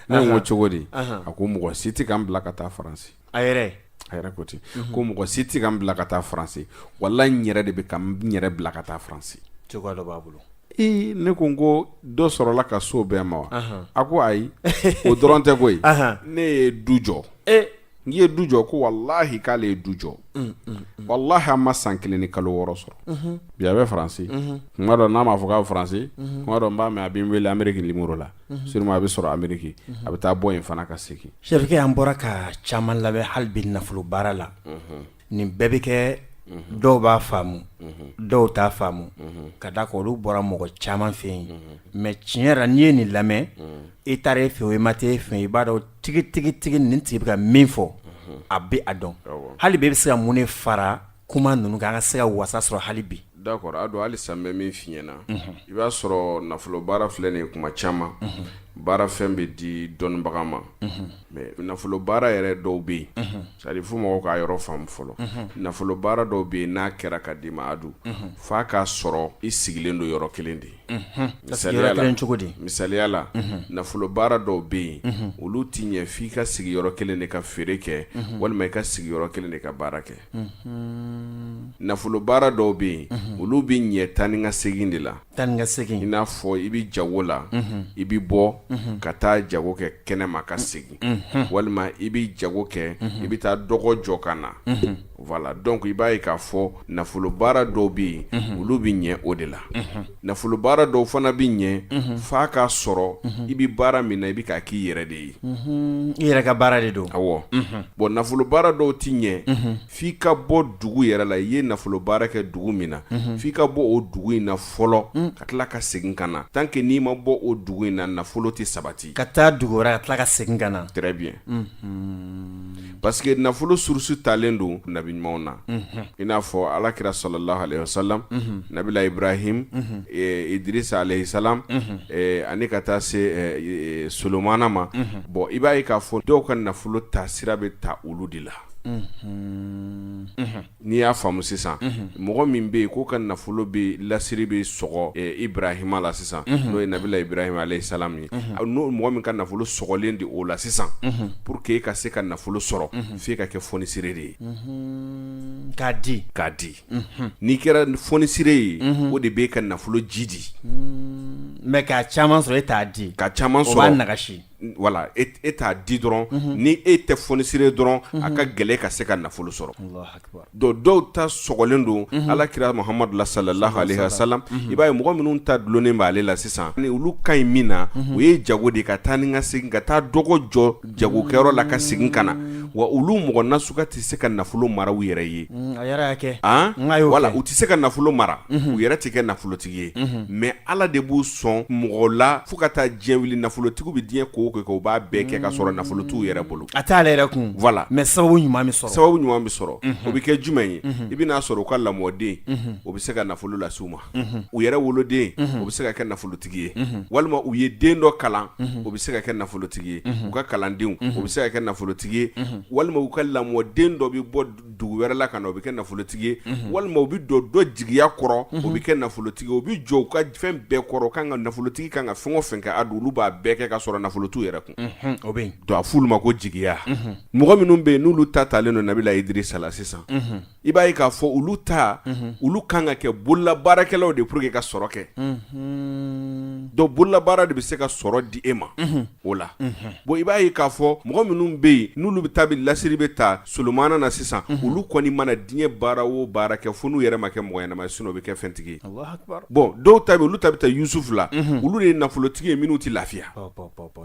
ne ko cogo di a ko mɔgɔ si tɛ ka n bila ka taa Faransi a yɛrɛ ko ten ko mɔgɔ si tɛ ka n bila ka taa Faransi wallahi n yɛrɛ de bɛ ka n yɛrɛ bila ka taa Faransi cogoya dɔ b'a bolo ne ko n ko dɔ sɔrɔla ka so bɛɛ ma wa a ko ayi o dɔrɔn tɛ koyi ne ye du jɔ n ye du jɔ ko wallahi k'ale ye du jɔ wallahi an ma san 1 ni kalo 6 sɔrɔ bi a bɛ Faransi kuma dɔ n'a ma fɔ k'a bɛ Faransi kuma dɔ n b'a mɛn a bɛ n wele Amérique numéro la sûrement a bɛ sɔrɔ Amérique a bɛ taa bɔ yen fana ka segin Cheick an bɔra ka caman lamɛn hali bi nafolo baara la nin bɛɛ bɛ kɛ dɔw b'a faamu dɔw t'a faamu ka da olu bɔra mɔgɔ caman fɛ yen mais tiɲɛ yɛrɛ n'i ye nin lamɛn i taara e fɛ o i ma taa e fɛ i b'a dɔn tigi nin tigi bɛ ka min fɔ a bɛ a dɔn hali bi e bɛ se ka mun de fara kuma ninnu kan an ka se ka wasa sɔrɔ hali bi d'accord a don hali san bɛ min f'i ɲɛna i b'a sɔrɔ nafolo baara filɛ nin ye kuma caman baara fɛn bɛ di dɔnnibaga ma mais nafolo baara yɛrɛ dɔw bɛ yen c'est à dire fo mɔgɔw k'a yɔrɔ faamu fɔlɔ nafolo baara dɔw bɛ yen n'a kɛra ka d'i ma Adu f'a k'a sɔrɔ i sigilen don yɔrɔ kelen de misaliya la nafolo baara dɔw bɛ yen olu t'i ɲɛ f'i ka sigi yɔrɔ kelen de ka feere kɛ walima i ka sigi yɔrɔ kelen de ka baara kɛ nafolo baara dɔw bɛ yen olu bɛ ɲɛ taa ni ka segin de la i n'a fɔ i bɛ jago la i bɛ bɔ ka taa jago kɛ kɛnɛma ka segin walima i bɛ jago kɛ i bɛ taa dɔgɔ jɔ ka na voilà donc i b'a ye k'a fɔ nafolo baara dɔw bɛ yen olu bɛ ɲɛ o de la nafolo baara dɔw fana bɛ ɲɛ f'a k'a sɔrɔ i bɛ baara min na i bɛ k'a k'i yɛrɛ de ye i yɛrɛ ka baara de don awɔ bon nafolo baara dɔw ti ɲɛ f'i ka bɔ dugu yɛrɛ la i ye nafolo baara kɛ dugu min na f'i ka bɔ o dugu in na fɔlɔ ka tila ka segin ka na tant que n'i ma bɔ o dugu in na nafolo tɛ sabati ka taa dugu wɛrɛ ka tila ka segin ka na très bien parce que nafolo source talen don nabi ɲumanw na i n'a fɔ alakira sallallahu alayhi wa sallam nabila Ibrahim Idrisa alayhi salam ani ka taa se Solomana ma bon i b'a ye k'a fɔ dɔw ka nafolo ta sira bɛ ta olu de la n'i y'a faamu sisan mɔgɔ min bɛ yen k'o ka nafolo bɛ lasiri bɛ sɔgɔ Ibrahima la sisan n'o ye nabila Ibrahima alayhi salam ye n'o mɔgɔ min ka nafolo sɔgɔlen de o la sisan pour que e ka se ka nafolo sɔrɔ f'e ka kɛ fonisire de ye k'a di n'i kɛra fonisire ye o de b'e ka nafolo ji di mais k'a caman sɔrɔ e t'a di ka caman sɔrɔ o b'a nagasi voilà e t'a di dɔrɔn ni e tɛ fonisire dɔrɔn a ka gɛlɛ ka se ka nafolo sɔrɔ dɔw ta sɔgɔlen don alakira Muhammadu la sallallahu alayhi wa sallam i b'a ye mɔgɔ minnu ta dulonnen b'ale la sisan ni olu ka ɲi min na o ye jago de ka taa ni ka segin ka taa dɔgɔ jɔ jagokɛyɔrɔ la ka segin ka na wa olu mɔgɔ nasuka tɛ se ka nafolo mara u yɛrɛ ye a yɛrɛ y'a kɛ wala u tɛ se ka nafolo mara u yɛrɛ tɛ kɛ nafolotigi ye mais Ala de b'u sɔn mɔgɔ la fo ka taa diɲɛ wili nafolotigiw bɛ diɲɛ ko o b'a bɛɛ kɛ ka sɔrɔ nafolo t'u yɛrɛ bolo a t'ale yɛrɛ kun voilà mais sababu ɲuman bɛ sɔrɔ o bɛ kɛ jumɛn ye i bɛ n'a sɔrɔ u ka lamɔden o bɛ se ka nafolo lase u ma u yɛrɛ woloden o bɛ se ka kɛ nafolotigi ye walima u ye den dɔ kalan o bɛ se ka kɛ nafolotigi ye u ka kalandenw o bɛ se ka kɛ nafolotigi ye walima u ka lamɔden dɔ bɛ bɔ dugu wɛrɛ la ka na o bɛ kɛ nafolotigi ye walima u bɛ dɔ jigiya kɔrɔ o bɛ kɛ nafolotigi ye o bɛ jɔ u ka fɛn bɛɛ kɔrɔ kan ka nafolotigi kan ka fɛn o fɛn kɛ a don olu b'a bɛɛ kɛ ka sɔrɔ nafolo t'u yɛrɛ kun o bɛ yen donc a f'ulu ma ko jigiya mɔgɔ minnu bɛ yen n'olu ta talen don Nabila Idrisa la sisan i b'a ye k'a fɔ olu kan ka kɛ bololabaarakɛlaw de pour que ka sɔrɔ kɛ donc bololabaara de bɛ se ka sɔrɔ di e ma o la bon i b'a ye k'a fɔ mɔgɔ minnu bɛ yen n'olu bɛ taa lasiri bɛ ta Solomana na sisan olu kɔni mana diɲɛ baara o baara kɛ fo n'u yɛrɛ ma kɛ mɔgɔ ɲɛnama ye sinon o bɛ kɛ fɛntigi ye bon dɔw ta bɛ olu ta bɛ taa Yusuf la olu de ye nafolotigi ye minnu tɛ lafiya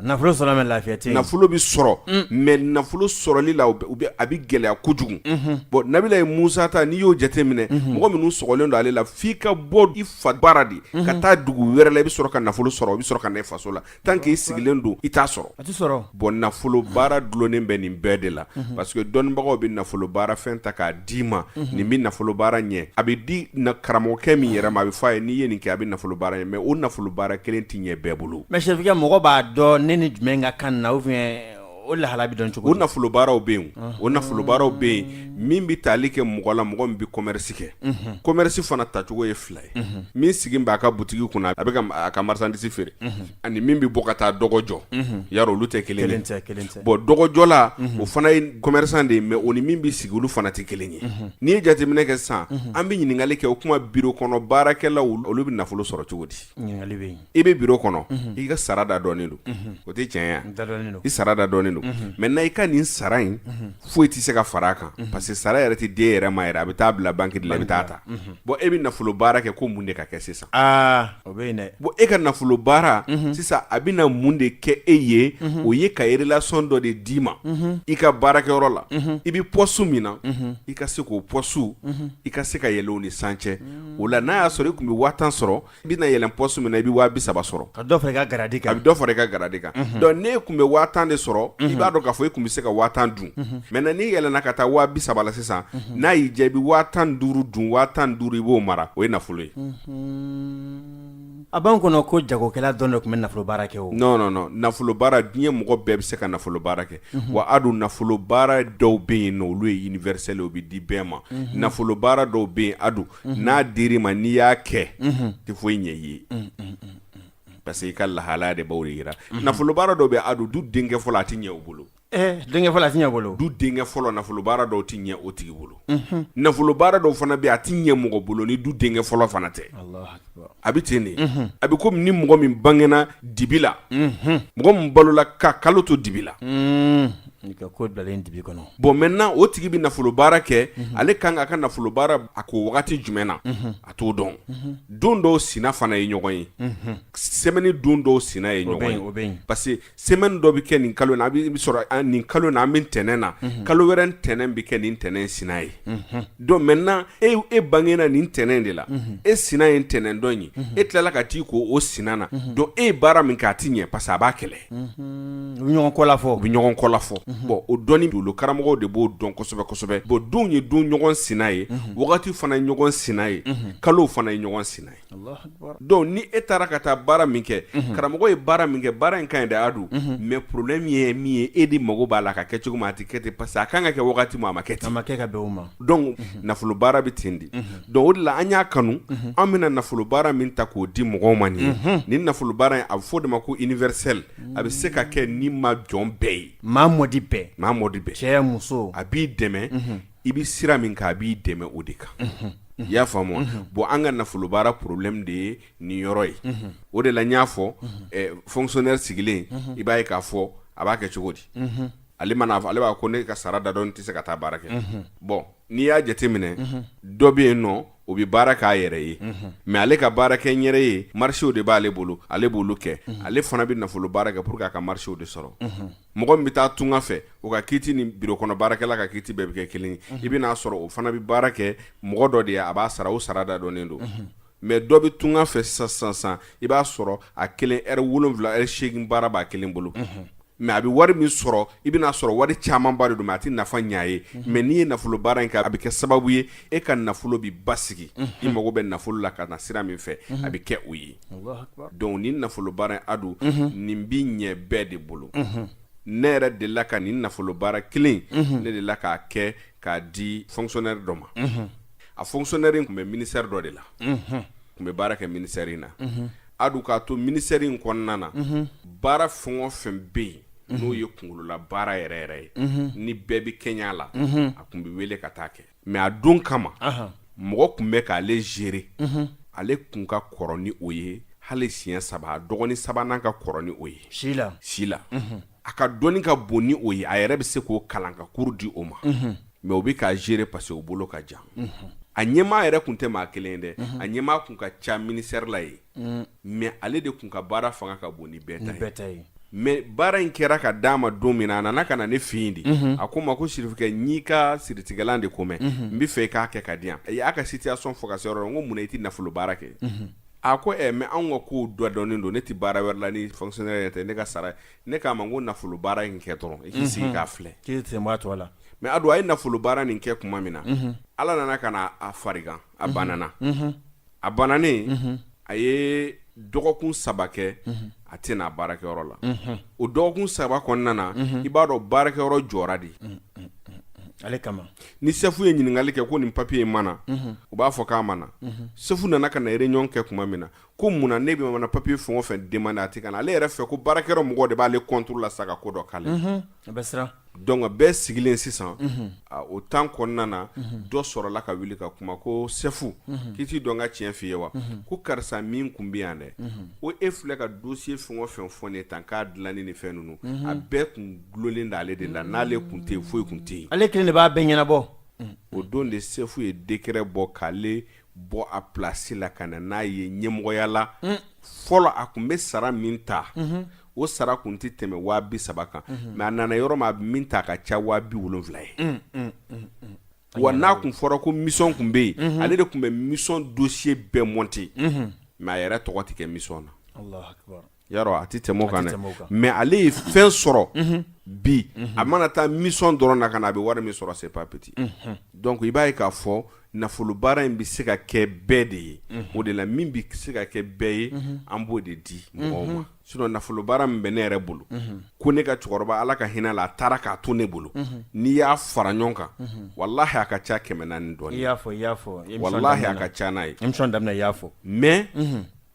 nafolo sɔrɔ mɛ lafiya tɛ nafolo bɛ sɔrɔ mais nafolo sɔrɔli la a bɛ gɛlɛya kojugu bon Nabila ye Musa ta n'i y'o jate minɛ mɔgɔ minnu sɔgɔlen don ale la f'i ka bɔ i fa baara de ka taa dugu wɛrɛ la i bɛ sɔrɔ ka nafolo sɔrɔ i bɛ sɔrɔ ka na i faso la tant que i sigilen don i t'a sɔrɔ a tɛ sɔrɔ bon nafolo baara dulonnen bɛ nin bɛɛ de la parce que dɔnnibagaw bɛ nafolo baara fɛn ta k'a d'i ma nin bɛ nafolo baara ɲɛ a bɛ di karamɔgɔkɛ min yɛrɛ ma a bɛ fɔ a ye n'i ye nin kɛ a bɛ nafolo baara ɲɛ mais o nafolo baara kelen tɛ ɲɛ bɛɛ bolo mais chef mɔgɔ b'a dɔn ne ni jumɛn ka kan na ou bien o lahala bɛ dɔn cogo o nafolo baaraw bɛ yen o nafolo baaraw bɛ yen min bɛ tali kɛ mɔgɔ la mɔgɔ min bɛ commerce kɛ commerce fana tacogo ye fila ye min sigin b'a ka butigi kunna a bɛ a ka marchandise feere ani min bɛ bɔ ka taa dɔgɔ jɔ yarɔ olu tɛ kelen ye bon dɔgɔ jɔ la o fana ye commerçant de ye mais o ni min bɛ sigi olu fana tɛ kelen ye n'i ye jateminɛ kɛ sisan an bɛ ɲininkali kɛ o kuma bureau kɔnɔ baarakɛlaw olu bɛ nafolo sɔrɔ cogo di ɲininkali bɛ yen i bɛ bureau kɔnɔ i ka sara da dɔɔnin don o tɛ tiɲɛ ye i sara da dɔɔnin maintenant i ka nin sara in foyi tɛ se ka fara a kan parce que sara yɛrɛ tɛ den yɛrɛ ma yɛrɛ a bɛ taa bila banque de la i bɛ taa ta bon e bɛ nafolo baara kɛ ko mun de ka kɛ sisan o bɛ yen dɛ bon e ka nafolo baara sisan a bɛ na mun de kɛ e ye o ye ka relation dɔ de d'i ma i ka baarakɛyɔrɔ la i bɛ poste min na i ka se k'o poste i ka se ka yɛlɛ o ni sancɛ o la n'a y'a sɔrɔ i tun bɛ 5000 sɔrɔ i bɛ na yɛlɛn poste min na i bɛ 230 sɔrɔ ka dɔ fara i ka garadi kan a bɛ dɔ fara i ka garadi kan donc ne tun bɛ 5000 de sɔrɔ i b'a dɔn k'a fɔ i tun bɛ se ka 5000 dun maintenant n'i yɛlɛnna ka taa 230 la sisan n'a y'i diya i bɛ 15000 dun 15000 i b'o mara o ye nafolo ye a b'an kɔnɔ ko jagokɛla dɔn de tun bɛ nafolo baara kɛ o non nafolo baara diɲɛ mɔgɔ bɛɛ bɛ se ka nafolo baara kɛ wa a dun nafolo baara dɔw bɛ yen nɔ olu ye universel o bɛ di bɛɛ ma nafolo baara dɔw bɛ yen a dun n'a dir'i ma n'i y'a kɛ tɛ foyi ɲɛ i ye parce que i ka lahalaya de b'o de yira nafolo baara dɔw bɛ a dun du denkɛ fɔlɔ a tɛ ɲɛ o bolo denkɛ fɔlɔ a tɛ ɲɛ bolo du denkɛ fɔlɔ nafolo baara dɔw tɛ ɲɛ o tigi bolo nafolo baara dɔw fana bɛ a tɛ ɲɛ mɔgɔ bolo ni du denkɛ fɔlɔ fana tɛ a bɛ ten de a bɛ komi ni mɔgɔ min bangena dibi la mɔgɔ min balola ka kalo to dibi la i ka ko bilalen dibi kɔnɔ bon maintenant o tigi bɛ nafolo baara kɛ ale kan ka nafolo baara a ko wagati jumɛn na a t'o dɔn don dɔw sina fana ye ɲɔgɔn ye semaine don dɔw sina ye ɲɔgɔn ye parce que semaine dɔ bɛ kɛ nin kalo in na a bɛ sɔrɔ nin kalo in na an bɛ ntɛnɛn na kalo wɛrɛ ntɛnɛn bɛ kɛ nin ntɛnɛn sina ye donc maintenant e bangena nin ntɛnɛn de la e sina ye ntɛnɛn dɔn ye e tilala ka t'i ko o sina na donc e ye baara min kɛ a tɛ ɲɛ parce que a b'a kɛlɛ u bɛ ɲɔgɔn kɔ la fɔ bon o dɔni dolo karamɔgɔw de b'o dɔn kosɛbɛ kosɛbɛ bon don ye don ɲɔgɔn sina ye wagati fana ye ɲɔgɔn sina ye kalo fana ye ɲɔgɔn sina ye donc ni e taara ka taa baara min kɛ karamɔgɔ ye baara min kɛ baara in ka ɲi de Adu mais problème ye min ye e de mago b'a la ka kɛ cogo min a tɛ kɛ ten parce que a kan ka kɛ wagati min a ma kɛ ten, a ma kɛ ka bɛn o ma, donc nafolo baara bɛ ten de donc o de la an y'a kanu an bɛna nafolo baara min ta k'o di mɔgɔw ma nin ye ni nafolo baara in a bɛ fɔ de ma ko universel a bɛ se ka kɛ ni ma jɔn bɛɛ ye maa mɔdi bɛɛ cɛ muso a b'i dɛmɛ i bɛ sira min kan a b'i dɛmɛ o de kan i y'a faamu bon an ka nafolo baara problème de ye nin yɔrɔ ye o de la n y'a fɔ fonctionnaire sigilen i b'a ye k'a fɔ a b'a kɛ cogo di ale b'a ko ne ka sara da dɔn tɛ se ka taa baara kɛ bon n'i y'a jateminɛ dɔ bɛ yen nɔ o bɛ baara k'a yɛrɛ ye mais ale ka baara kɛ n yɛrɛ ye marché de b'ale bolo ale b'olu kɛ ale fana bɛ nafolo baara kɛ pour que a ka marché de sɔrɔ mɔgɔ min bɛ taa tunga fɛ o ka kiiti ni bureau kɔnɔ baarakɛla ka kiiti bɛɛ bɛ kɛ kelen ye i bɛ n'a sɔrɔ o fana bɛ baara kɛ mɔgɔ dɔ de ye a b'a sara o sara da dɔnnen don mais dɔ bɛ tunga fɛ sisan i b'a sɔrɔ a kelen heure 7 heure 8 baara b'a kelen bolo mais a bɛ wari min sɔrɔ i bɛna sɔrɔ wari caman ba de don mais a tɛ nafa ɲa ye mais n'i ye nafolo baara in kɛ a bɛ kɛ sababu ye e ka nafolo bɛ basigi i mago bɛ nafolo la ka na sira min fɛ a bɛ kɛ o ye donc ni nafolo baara in Adu nin bɛ ɲɛ bɛɛ de bolo ne yɛrɛ delila ka nin nafolo baara kelen ne delila k'a kɛ k'a di fonctionnaire dɔ ma a fonctionnaire in tun bɛ ministère dɔ de la tun bɛ baara kɛ ministère in na Adu k'a to ministère in kɔnɔna na baara fɛn o fɛn bɛ yen n'o ye kunkolola baara yɛrɛ yɛrɛ ye ni bɛɛ bɛ kɛɲɛ la a tun bɛ wele ka taa kɛ mais a don kama mɔgɔ tun bɛ k'ale gérer ale tun ka kɔrɔ ni o ye hali siɲɛ 3 a dɔgɔnin 3nan ka kɔrɔ ni o ye si la a ka dɔnni ka bon ni o ye a yɛrɛ bɛ se k'o kalan ka cours di o ma mais o bɛ k'a gérer parce que o bolo ka jan a ɲɛmaa yɛrɛ tun tɛ maa kelen dɛ a ɲɛmaa tun ka ca ministère la ye mais ale de tun ka baara fanga ka bon ni bɛɛ ta ye mais baara in kɛra ka d'a ma don min na a nana ka na ne fɛ yen de a ko n ma ko Sirifukɛ n'i ka siritigɛlan de ko mɛn n bɛ fɛ i k'a kɛ ka di yan a y'a ka situation fɔ ka se yɔrɔ la n ko mun na i tɛ nafolo baara kɛ a ko mais anw ka kow dɔɔnin don ne tɛ baara wɛrɛ la ni fonctionnaire tɛ ne ka sara ne k'a ma n ko nafolo baara in kɛ dɔrɔn i k'i sigi k'a filɛ k'i senbɔ a tɔ la mais Adu a ye nafolo baara nin kɛ tuma min na Ala nana ka na a farigan a banana a bananen a ye dɔgɔkun 3 kɛ a tɛ n'a baarakɛyɔrɔ la o dɔgɔkun 3 kɔnɔna na i b'a dɔn baarakɛyɔrɔ jɔra de ale kama ni sefu ye ɲininkali kɛ ko nin papier in mana u b'a fɔ k'a mana sefu nana ka na réunion kɛ tuma min na ko mun na ne bɛ mana papier fɛn o fɛn demander a tɛ ka na ale yɛrɛ fɛ ko baarakɛyɔrɔ mɔgɔ de b'ale contrôle la sa ka ko dɔ k'ale a bɛ siran donc bɛɛ sigilen sisan o temps kɔnɔna na dɔ sɔrɔla ka wuli ka kuma ko sefu k'i t'i dɔn ka tiɲɛ f'i ye wa ko karisa min kun bɛ yan dɛ o e filɛ ka dossier fɛn o fɛn fɔ ne tan k'a dilanni ni fɛn ninnu a bɛɛ kun gulonlen d'ale de la n'ale kun tɛ yen foyi kun tɛ yen ale kelen de b'a bɛɛ ɲɛnabɔ o don de sefu ye décret bɔ k'ale bɔ a place la ka na n'a ye ɲɛmɔgɔya la fɔlɔ a kun bɛ sara min ta o sara kun tɛ tɛmɛ 30,000 kan mais a nana yɔrɔ min a bɛ min ta ka ca 70,000 ye wa n'a kun fɔra ko mission kun bɛ yen ale de kun bɛ mission dossier bɛɛ monter mais a yɛrɛ tɔgɔ tɛ kɛ mission na Allahu Akbar yarɔ a tɛ tɛmɛ o kan dɛ mais ale ye fɛn sɔrɔ bi a mana taa mission dɔrɔn na ka na a bɛ wari min sɔrɔ c'est pas petit donc i b'a ye k'a fɔ nafolo baara in bɛ se ka kɛ bɛɛ de ye o de la min bɛ se ka kɛ bɛɛ ye an b'o de di mɔgɔw ma sinon nafolo baara min bɛ ne yɛrɛ bolo ko ne ka cɛkɔrɔba Ala ka hinɛ la a taara k'a to ne bolo n'i y'a fara ɲɔgɔn kan walahi a ka ca 400 dɔɔnin i y'a fɔ walahi a ka ca n'a ye émission daminɛ i y'a fɔ mais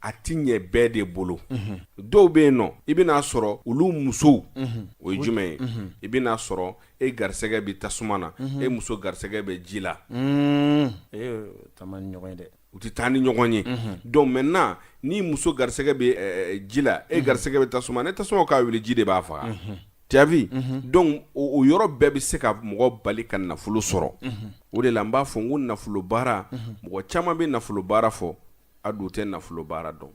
a ti ɲɛ bɛɛ de bolo dɔw bɛ yen nɔ i bɛna sɔrɔ olu musow o ye jumɛn ye i bɛna sɔrɔ e garisɛgɛ bɛ tasuma na e muso garisɛgɛ bɛ ji la u tɛ taa ni ɲɔgɔn ye donc maintenant ni muso garisɛgɛ bɛ ji la e garisɛgɛ bɛ tasuma ni tasuma k'a wuli ji de b'a faga tu as vu donc o yɔrɔ bɛɛ bɛ se ka mɔgɔ bali ka nafolo sɔrɔ o de la n b'a fɔ n ko nafolo baara mɔgɔ caman bɛ nafolo baara fɔ Adu tɛ nafolo baara dɔn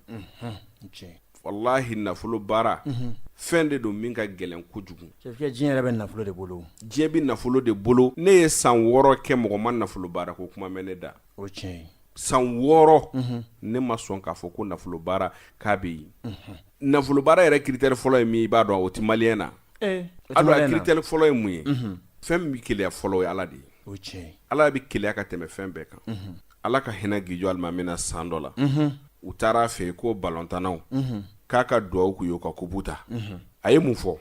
wallahi nafolo baara fɛn de don min ka gɛlɛn kojugu diɲɛ yɛrɛ bɛ nafolo de bolo diɲɛ bɛ nafolo de bolo ne ye san 6 kɛ mɔgɔ ma nafolo baara ko kuma mɛn ne da o tiɲɛ san 6 ne ma sɔn k'a fɔ ko nafolo baara k'a bɛ yen nafolo baara yɛrɛ critère fɔlɔ ye min i b'a dɔn o tɛ maliyɛn na ado a critère fɔlɔ ye mun ye fɛn min bɛ keleya fɔlɔ ye ala de ye o tiɲɛ ala bɛ keleya ka tɛmɛ fɛn bɛɛ kan ala ka hinɛ gijɔ alimamina san dɔ la u taara a fɛ yen ko balɔntanaw k'a ka duwawu k'u ye ka kubuta a ye mun fɔ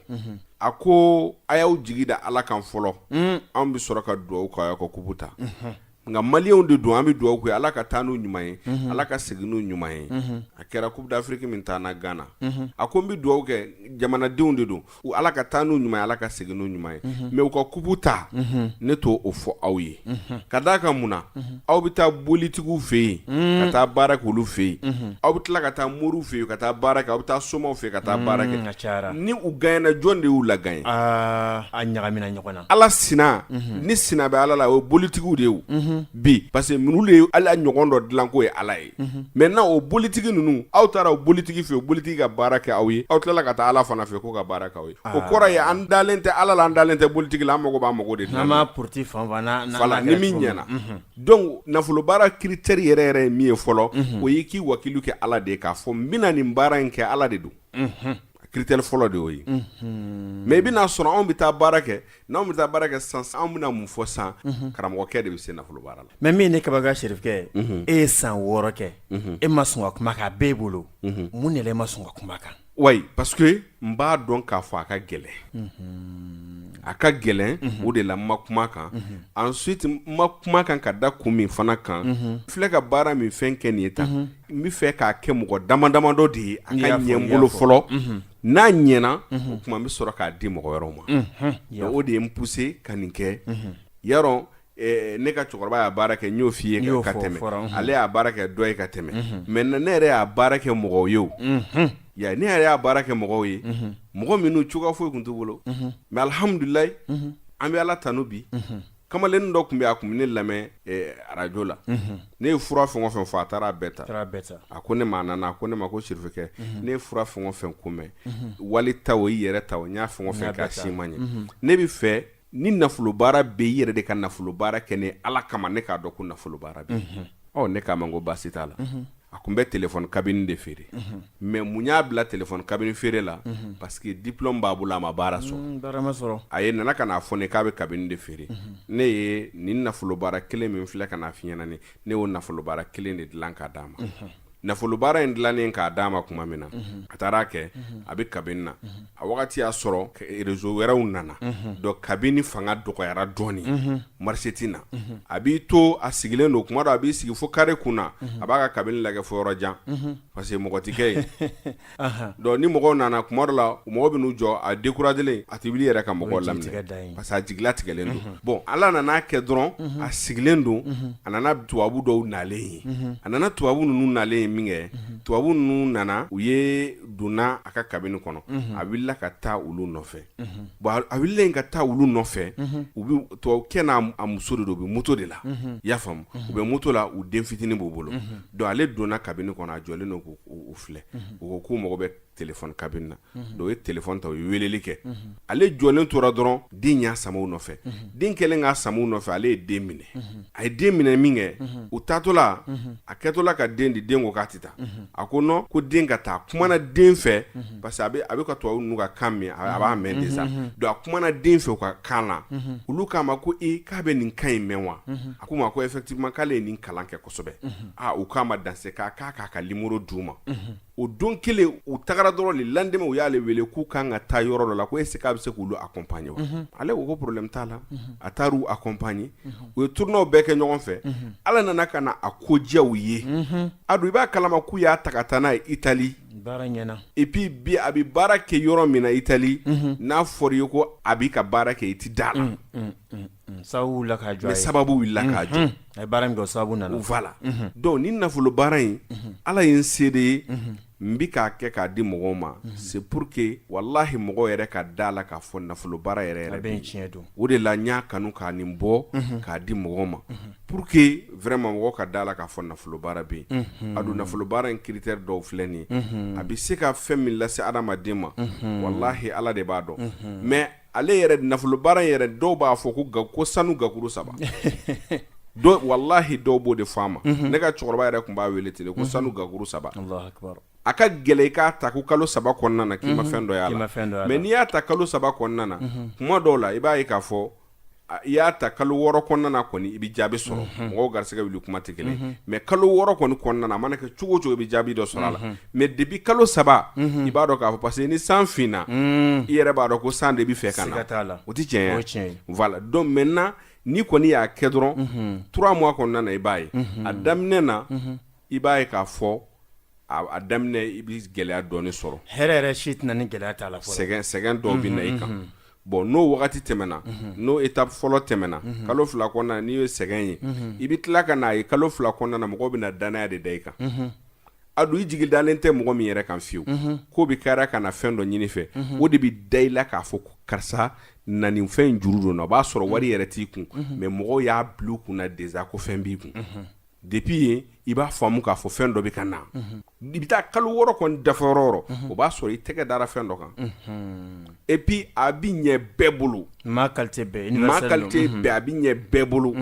a ko a y'aw jigi da ala kan fɔlɔ anw bɛ sɔrɔ ka duwawu k'aw ka kubuta nka maliyɛnw de don an bɛ duwawu k'u ye ala ka taa n'u ɲuman ye ala ka segin n'u ɲuman ye a kɛra coupe d'Afrique min taa na Ghana a ko n bɛ duwawu kɛ jamanadenw de don ala ka taa n'u ɲuman ye ala ka segin n'u ɲuman ye mais u ka kubu ta ne t'o fɔ aw ye ka d'a kan mun na aw bɛ taa bolitigiw fɛ yen ka taa baara kɛ olu fɛ yen aw bɛ tila ka taa moriw fɛ yen ka taa baara kɛ aw bɛ taa somaw fɛ yen ka taa baara kɛ ni u gagnera jɔn de y'u lagagne a ɲagamina ɲɔgɔn na ala sina ni sina bɛ ala la o ye bolitigiw de ye bi parce que minnu le ala ɲɔgɔn dɔ dilan ko ye ala ye maintenant o bolitigi ninnu aw taara o bolitigi fɛ o bolitigi ka baara kɛ aw ye aw tilala ka taa ala fana fɛ ko ka baara kɛ aw ye o kɔrɔ ye an dalen tɛ ala la an dalen tɛ bolitigi la an mago b'an mago de dilan n'an ma porti fan fala ni min ɲɛna donc nafolo baara critère yɛrɛ yɛrɛ ye min ye fɔlɔ o ye k'i wakilu kɛ ala de ye k'a fɔ n bɛna nin baara in kɛ ala de don critère fɔlɔ de y'o ye mais i bɛna sɔrɔ anw bɛ taa baara kɛ n'anw bɛ taa baara kɛ sisan anw bɛna mun fɔ sisan karamɔgɔkɛ de bɛ se nafolo baara la mais min ne kabaga Serifukɛ e ye san 6 kɛ e ma sɔn ka kuma kan a b'e bolo mun de la e ma sɔn ka kuma kan oui parce que n b'a dɔn k'a fɔ a ka gɛlɛn a ka gɛlɛn o de la n ma kuma kan ensuite n ma kuma kan ka da kun min fana kan filɛ ka baara min fɛn kɛ nin ye tan n bɛ fɛ k'a kɛ mɔgɔ dama-damadɔ de ye a ka ɲɛ n bolo fɔlɔ n'a ɲɛna o kuma n bɛ sɔrɔ k'a di mɔgɔ wɛrɛw ma o de ye n poussé ka nin kɛ yarɔ ne ka cɛkɔrɔba y'a baara kɛ n y'o f'i ye ka tɛmɛ ale y'a baara kɛ dɔ ye ka tɛmɛ maintenant ne yɛrɛ y'a baara kɛ mɔgɔw ye o ya ne yɛrɛ y'a baara kɛ mɔgɔw ye mɔgɔ minnu cogoya foyi tun t'u bolo mais alhamdulilayi an bɛ ala tanu bi kamalen dɔ tun bɛ a kun bɛ ne lamɛn arajo la ne ye fura fɛn o fɛn fɔ a taara a bɛɛ ta a ko ne ma a nana a ko ne ma ko Serifukɛ ne ye fura fɛn o fɛn ko mɛn wali ta o i yɛrɛ ta o n y'a fɛn o fɛn k'a si ma ɲɛ ne bɛ fɛ ni nafolo baara bɛ i yɛrɛ de ka nafolo baara kɛ ne ala kama ne k'a dɔn ko nafolo baara bɛ ne k'a ma ko baasi t'a la a kun bɛ téléphone cabine de feere mais mun y'a bila téléphone cabine feere la parce que diplôme b'a bolo a ma baara sɔrɔ a ye nana ka n'a fɔ ne k'a bɛ cabine de feere ne ye nin nafolo baara kelen min filɛ ka n'a f'i ɲɛna ne y'o nafolo baara kelen de dilan k'a d'a ma nafolo baara in dilannen k'a d'a ma kuma min na a taara a kɛ a bɛ cabine na a wagati y'a sɔrɔ réseau wɛrɛw nana donc cabine fanga dɔgɔyara dɔɔnin marché ti na a b'i to a sigilen don kuma dɔ a b'i sigi fo carré kun na a b'a ka cabine lajɛ fo yɔrɔ jan parce que mɔgɔ ti kɛ yen donc ni mɔgɔw nana kuma dɔ la mɔgɔ bɛ n'u jɔ a découragé a tɛ wuli yɛrɛ ka mɔgɔw laminɛ parce que a jigila tigɛlen don bon ala nan'a kɛ dɔrɔn a sigilen don a nana tubabu dɔw nalen ye a nana tubabu ninnu nalen ye min kɛ tubabu ninnu nana u ye donna a ka cabine kɔnɔ a wulila ka taa olu nɔfɛ bon a wulila ka taa olu nɔfɛ u bɛ tubabukɛ n'a muso de don u bɛ moto de la i y'a faamu u bɛ moto la u den fitinin b'u bolo donc ale donna cabine kɔnɔ a jɔlen don k'u filɛ u ko k'u mago bɛ téléphone cabine na donc u ye téléphone ta u ye weleli kɛ ale jɔlen tora dɔrɔn den y'a sama u nɔfɛ den kɛlen k'a sama u nɔfɛ ale ye den minɛ a ye den minɛ min kɛ u taatɔ la a kɛtɔ la ka den di den ko k'a tɛ taa a ko non ko den ka taa a kumana den fɛ parce que a bɛ ka tubabu ninnu ka kan mɛn a b'a mɛn déjà donc a kumana den fɛ u ka kan na olu k'a ma ko k'a bɛ nin kan in mɛn wa a ko ma ko effectivement k'ale ye nin kalan kɛ kosɛbɛ u k'a ma danse k'a ka numéro d'u ma o don kelen u tagara dɔrɔn le lendemain u y'ale wele k'u kan ka taa yɔrɔ dɔ la ko est-ce k'a bɛ se k'olu accompagner wa ale ko problème t'a la a taar'u accompagner u ye tournow bɛɛ kɛ ɲɔgɔn fɛ ala nana ka na a ko diya u ye a don i b'a kalama k'u y'a ta ka taa n'a ye Italie baara ɲɛna et puis bi a bɛ baara kɛ yɔrɔ min na Italie n'a fɔra ye ko a bɛ ka baara kɛ i ti da la sababu wulila k'a jɔ a ye mais sababu wulila k'a jɔ a ye baara min kɛ o sababu nana voilà donc ni nafolo baara in ala ye n se de ye n bɛ k'a kɛ k'a di mɔgɔw ma c'est pour que wallahi mɔgɔw yɛrɛ ka da la k'a fɔ nafolo baara yɛrɛ bɛ tiɲɛ don o de la n y'a kanu k'a nin bɔ k'a di mɔgɔw ma pour que vraiment mɔgɔw ka da la k'a fɔ nafolo baara bɛ yen a don nafolo baara in critère dɔw filɛ nin ye a bɛ se ka fɛn min lase adamaden ma wallahi ala de b'a dɔn mais ale yɛrɛ nafolo baara yɛrɛ dɔw b'a fɔ ko sanu gakuru 3 wallahi dɔw b'o de fɔ a ma ne ka cɛkɔrɔba yɛrɛ tun b'a wele ten ko sanu gakuru 3 Allahu akbar a ka gɛlɛ i k'a ta ko kalo 3 kɔnɔna na k'i ma fɛn dɔ y'a la mais n'i y'a ta kalo 3 kɔnɔna na kuma dɔw la i b'a ye k'a fɔ i y'a ta kalo 6 kɔnɔna na kɔni i bɛ jaabi sɔrɔ mɔgɔw garisɛgɛ wuli kuma tɛ kelen mais kalo 6 kɔni kɔnɔna na a mana kɛ cogo o cogo i bɛ jaabi dɔ sɔrɔ a la mais depuis kalo 3 i b'a dɔn k'a fɔ parce que ni san finna i yɛrɛ b'a dɔn ko san de bɛ fɛ ka na o tɛ tiɲɛ ye voilà donc maintenant ni kɔni y'a kɛ dɔrɔn 3 mois kɔnɔna na i b'a ye a daminɛ na i b'a ye k'a fɔ a daminɛ i bɛ gɛlɛya dɔɔni sɔrɔ hɛrɛ yɛrɛ si tɛna ni gɛlɛya t'a la fɔlɔ sɛgɛn dɔw bɛ na i kan bon n'o wagati tɛmɛna n'o étape fɔlɔ tɛmɛna kalo 2 kɔnɔna n'i ye sɛgɛn ye i bɛ tila ka n'a ye kalo 2 kɔnɔna na mɔgɔw bɛ na danaya de da i kan a dun i jigi dalen tɛ mɔgɔ min yɛrɛ kan fiyewu k'o bɛ kɛra ka na fɛn dɔ ɲini fɛ o de bɛ da i la k'a fɔ karisa na nin fɛn juru don na o b'a sɔrɔ wari yɛrɛ t'i kun mais mɔgɔw y'a bila u kunna déjà ko fɛn b'i kun depuis yen i b'a faamu k'a fɔ fɛn dɔ bɛ ka na i bɛ taa kalo 6 kɔni dafa yɔrɔ o b'a sɔrɔ i tɛgɛ dara fɛn dɔ kan et puis a bɛ ɲɛ bɛɛ bolo ma qualité bɛɛ a bɛ ɲɛ bɛɛ bolo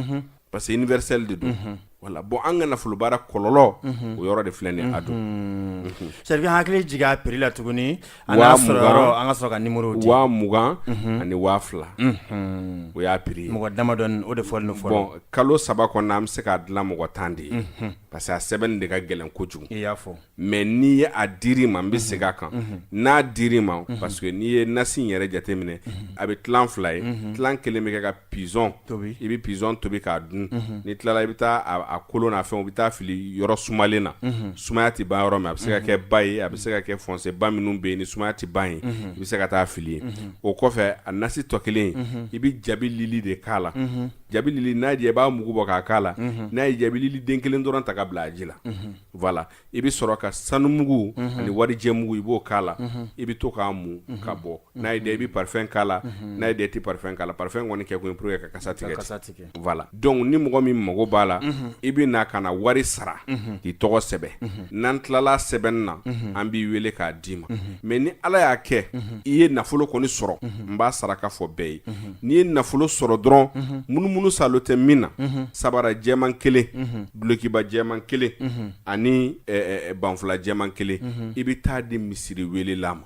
parce que universel de don voilà bon an ka nafolo baara kɔlɔlɔ o yɔrɔ de filɛ nin ye a don Serifin hakili jigin a prix la tuguni an ka sɔrɔ yɔrɔ an ka sɔrɔ ka numéro di 20,000 ani 2,000 o y'a prix mɔgɔ damadɔni o de fɔlen no fɔlɔ bon kalo 3 kɔnɔna an bɛ se k'a dilan mɔgɔ 10 de ye parce que a sɛbɛnni de ka gɛlɛn kojugu i y'a fɔ mais n'i ye a dir'i ma n bɛ segin a kan n'a dir'i ma parce que n'i ye nasi in yɛrɛ jateminɛ a bɛ tilan 2 ye tilan kelen bɛ kɛ ka pison tobi i bɛ pison tobi k'a dun n'i tilala i bɛ taa a kolo n'a fɛn o bɛ taa fili yɔrɔ sumalen na sumaya tɛ ban yɔrɔ min a bɛ se ka kɛ ba ye a bɛ se ka kɛ foncé ba minnu bɛ yen ni sumaya tɛ ban ye i bɛ se ka taa fili ye o kɔfɛ a nasi tɔ kelen i bɛ jabi lili de k'a la jabi lili n'a jɛ i b'a mugu bɔ k'a k'a la n'a ye jabi lili den kelen dɔrɔn ta ka bila a ji la voilà i bɛ sɔrɔ ka sanu mugu ani warijɛ mugu i b'o k'a la i bɛ to k'a mu ka bɔ n'a ye dɛ i bɛ parfum k'a la n'a ye dɛ i tɛ parfum k'a la parfum kɔni kɛ kun ye pour que ka kasa tigɛ voilà donc ni mɔgɔ min mago b'a la i bɛ na ka na wari sara k'i tɔgɔ sɛbɛn n'an tilala sɛbɛnni na an b'i wele k'a d'i ma mais ni Ala y'a kɛ i ye nafolo kɔni sɔrɔ n b'a saraka fɔ bɛɛ ye n'i ye nafolo sɔrɔ dɔrɔn munumunu salo tɛ min na sabara jɛman kelen dulokiba jɛman kelen ani banfula jɛman kelen i bɛ taa di misiri welela ma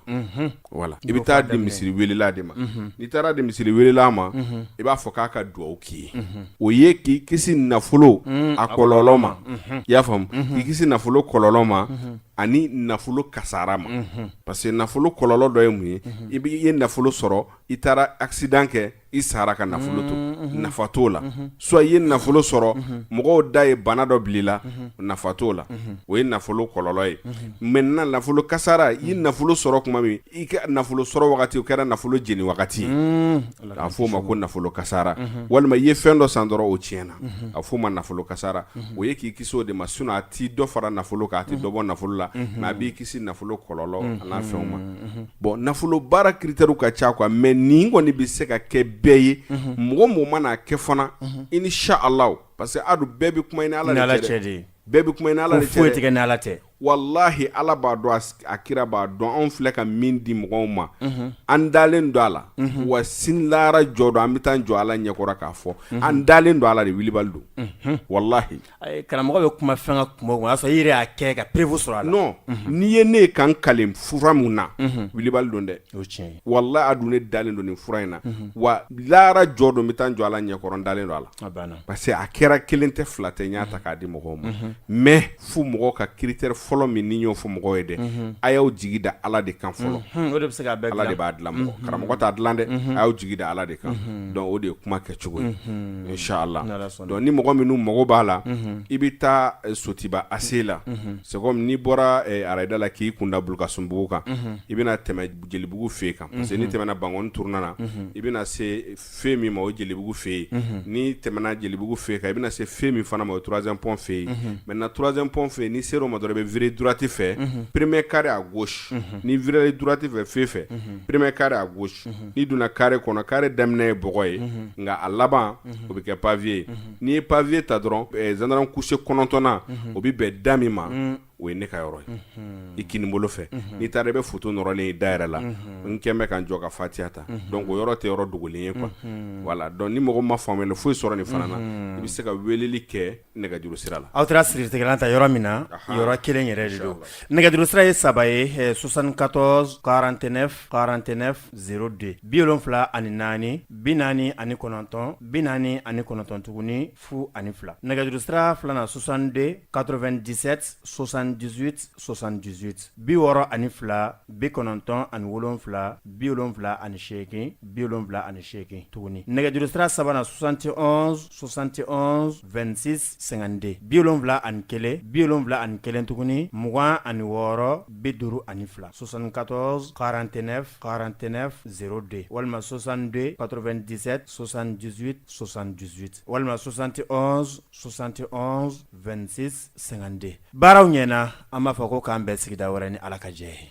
voilà i bɛ taa di misiri welela de ma n'i taara di misiri welela ma i b'a fɔ k'a ka dugawu k'i ye o ye k'i kisi nafolo a kɔlɔlɔ ma i y'a faamu k'i kisi nafolo kɔlɔlɔ ma ani nafolo kasara ma parce que nafolo kɔlɔlɔ dɔ ye mun ye i ye nafolo sɔrɔ i taara accident kɛ i sara ka nafolo to nafa t'o la soit i ye nafolo sɔrɔ mɔgɔw da ye bana dɔ bil'i la nafa t'o la o ye nafolo kɔlɔlɔ ye maintenant nafolo kasara i ye nafolo sɔrɔ tuma min i ka nafolo sɔrɔ wagati o kɛra nafolo jeni wagati ye a f'o ma ko nafolo kasara walima i ye fɛn dɔ san dɔrɔn o tiɲɛna a f'o ma nafolo kasara o ye k'i kisi o de ma sinon a ti dɔ fara nafolo kan a ti dɔ bɔ nafolo la mais a b'i kisi nafolo kɔlɔlɔ a n'a fɛnw ma bon nafolo baara critère ka ca quoi mais nin kɔni bɛ se ka kɛ bɛɛ ye mɔgɔ mana kɛ fana inshallah parce que adu bɛɛ bɛ kuma ni Ala de cɛ dɛ bɛɛ bɛ kuma ni Ala de cɛ foyi tigɛ ni Ala tɛ wallahi Ala b'a dɔn a kira b'a dɔn anw filɛ ka min di mɔgɔw ma an dalen don a la wa sinilara jɔ don an bɛ taa jɔ Ala ɲɛkɔrɔ k'a fɔ an dalen don a la de wilibali don wallahi karamɔgɔ bɛ kuma fɛn ka kuma o y'a sɔrɔ i yɛrɛ y'a kɛ ka prévu sɔrɔ a la non n'i ye ne kan kale fura mun na wilibali don dɛ o tiɲɛ ye wallahi a dun ne dalen don nin fura in na wa lara jɔ don n bɛ taa jɔ Ala ɲɛkɔrɔ n dalen don a la parce que a kɛra kelen tɛ fila tɛ n y'a ta k'a di mɔgɔw ma mais fo mɔgɔw ka critère fɔlɔ min ni y'o fɔ mɔgɔw ye dɛ a y'aw jigi da Ala de kan fɔlɔ o de bɛ se ka bɛɛ Ala de b'a dilan mɔgɔ karamɔgɔ t'a dilan dɛ a y'aw jigi da Ala de kan donc o de ye kuma kɛcogo ye inshallah donc ni mɔgɔ minnu mago b'a la i bɛ taa Sotiba ACI la c'est comme n'i bɔra Arayida la k'i kunda Bulukasunbugu kan i bɛna tɛmɛ Jelibugu fɛ yen kan parce que n'i tɛmɛna Bangoni tournant na i bɛna se fɛ min ma o Jelibugu fɛ yen n'i tɛmɛna Jelibugu fɛ kan i bɛna se fɛ min fana ma o 3e pont fɛ yen maintenant 3e pont fɛ yen n'i ser'o ma dɔrɔn i bɛ virer droite fɛ premier carré à gauche n'i virer droite fɛ premier carré à gauche n'i donna carré kɔnɔ carré daminɛ ye bɔgɔ ye nka a laban o bɛ kɛ pavier ye n'i ye pavier ta dɔrɔn gendarme couché 9nan o bɛ bɛn da min ma o ye ne ka yɔrɔ ye i kini bolo fɛ n'i taara i bɛ photo nɔrɔlen da yɛrɛ la n kɛn bɛ ka n jɔ ka fatiya ta donc o yɔrɔ tɛ yɔrɔ dogolen ye quoi voilà donc ni mɔgɔ ma faamuyali foyi sɔrɔ nin fana na i bɛ se ka weleli kɛ nɛgɛjuru sira la aw taara siritigɛlan ta yɔrɔ min na yɔrɔ kelen yɛrɛ de don nɛgɛjuru sira ye 3 ye 74 49 49 02 74 44 49 tuguni 02 nɛgɛjuru sira filanan 62 97 78 78 62 97 78 tuguni nɛgɛjuru sira sabanan 71 71 26 52 71 tuguni 26 52 74 49 49 02 walima 62 97 78 78 walima 71 71 26 52 baaraw ɲɛna an b'a fɔ ko k'an bɛɛ sigida wɛrɛ ni Ala ka jɛ ye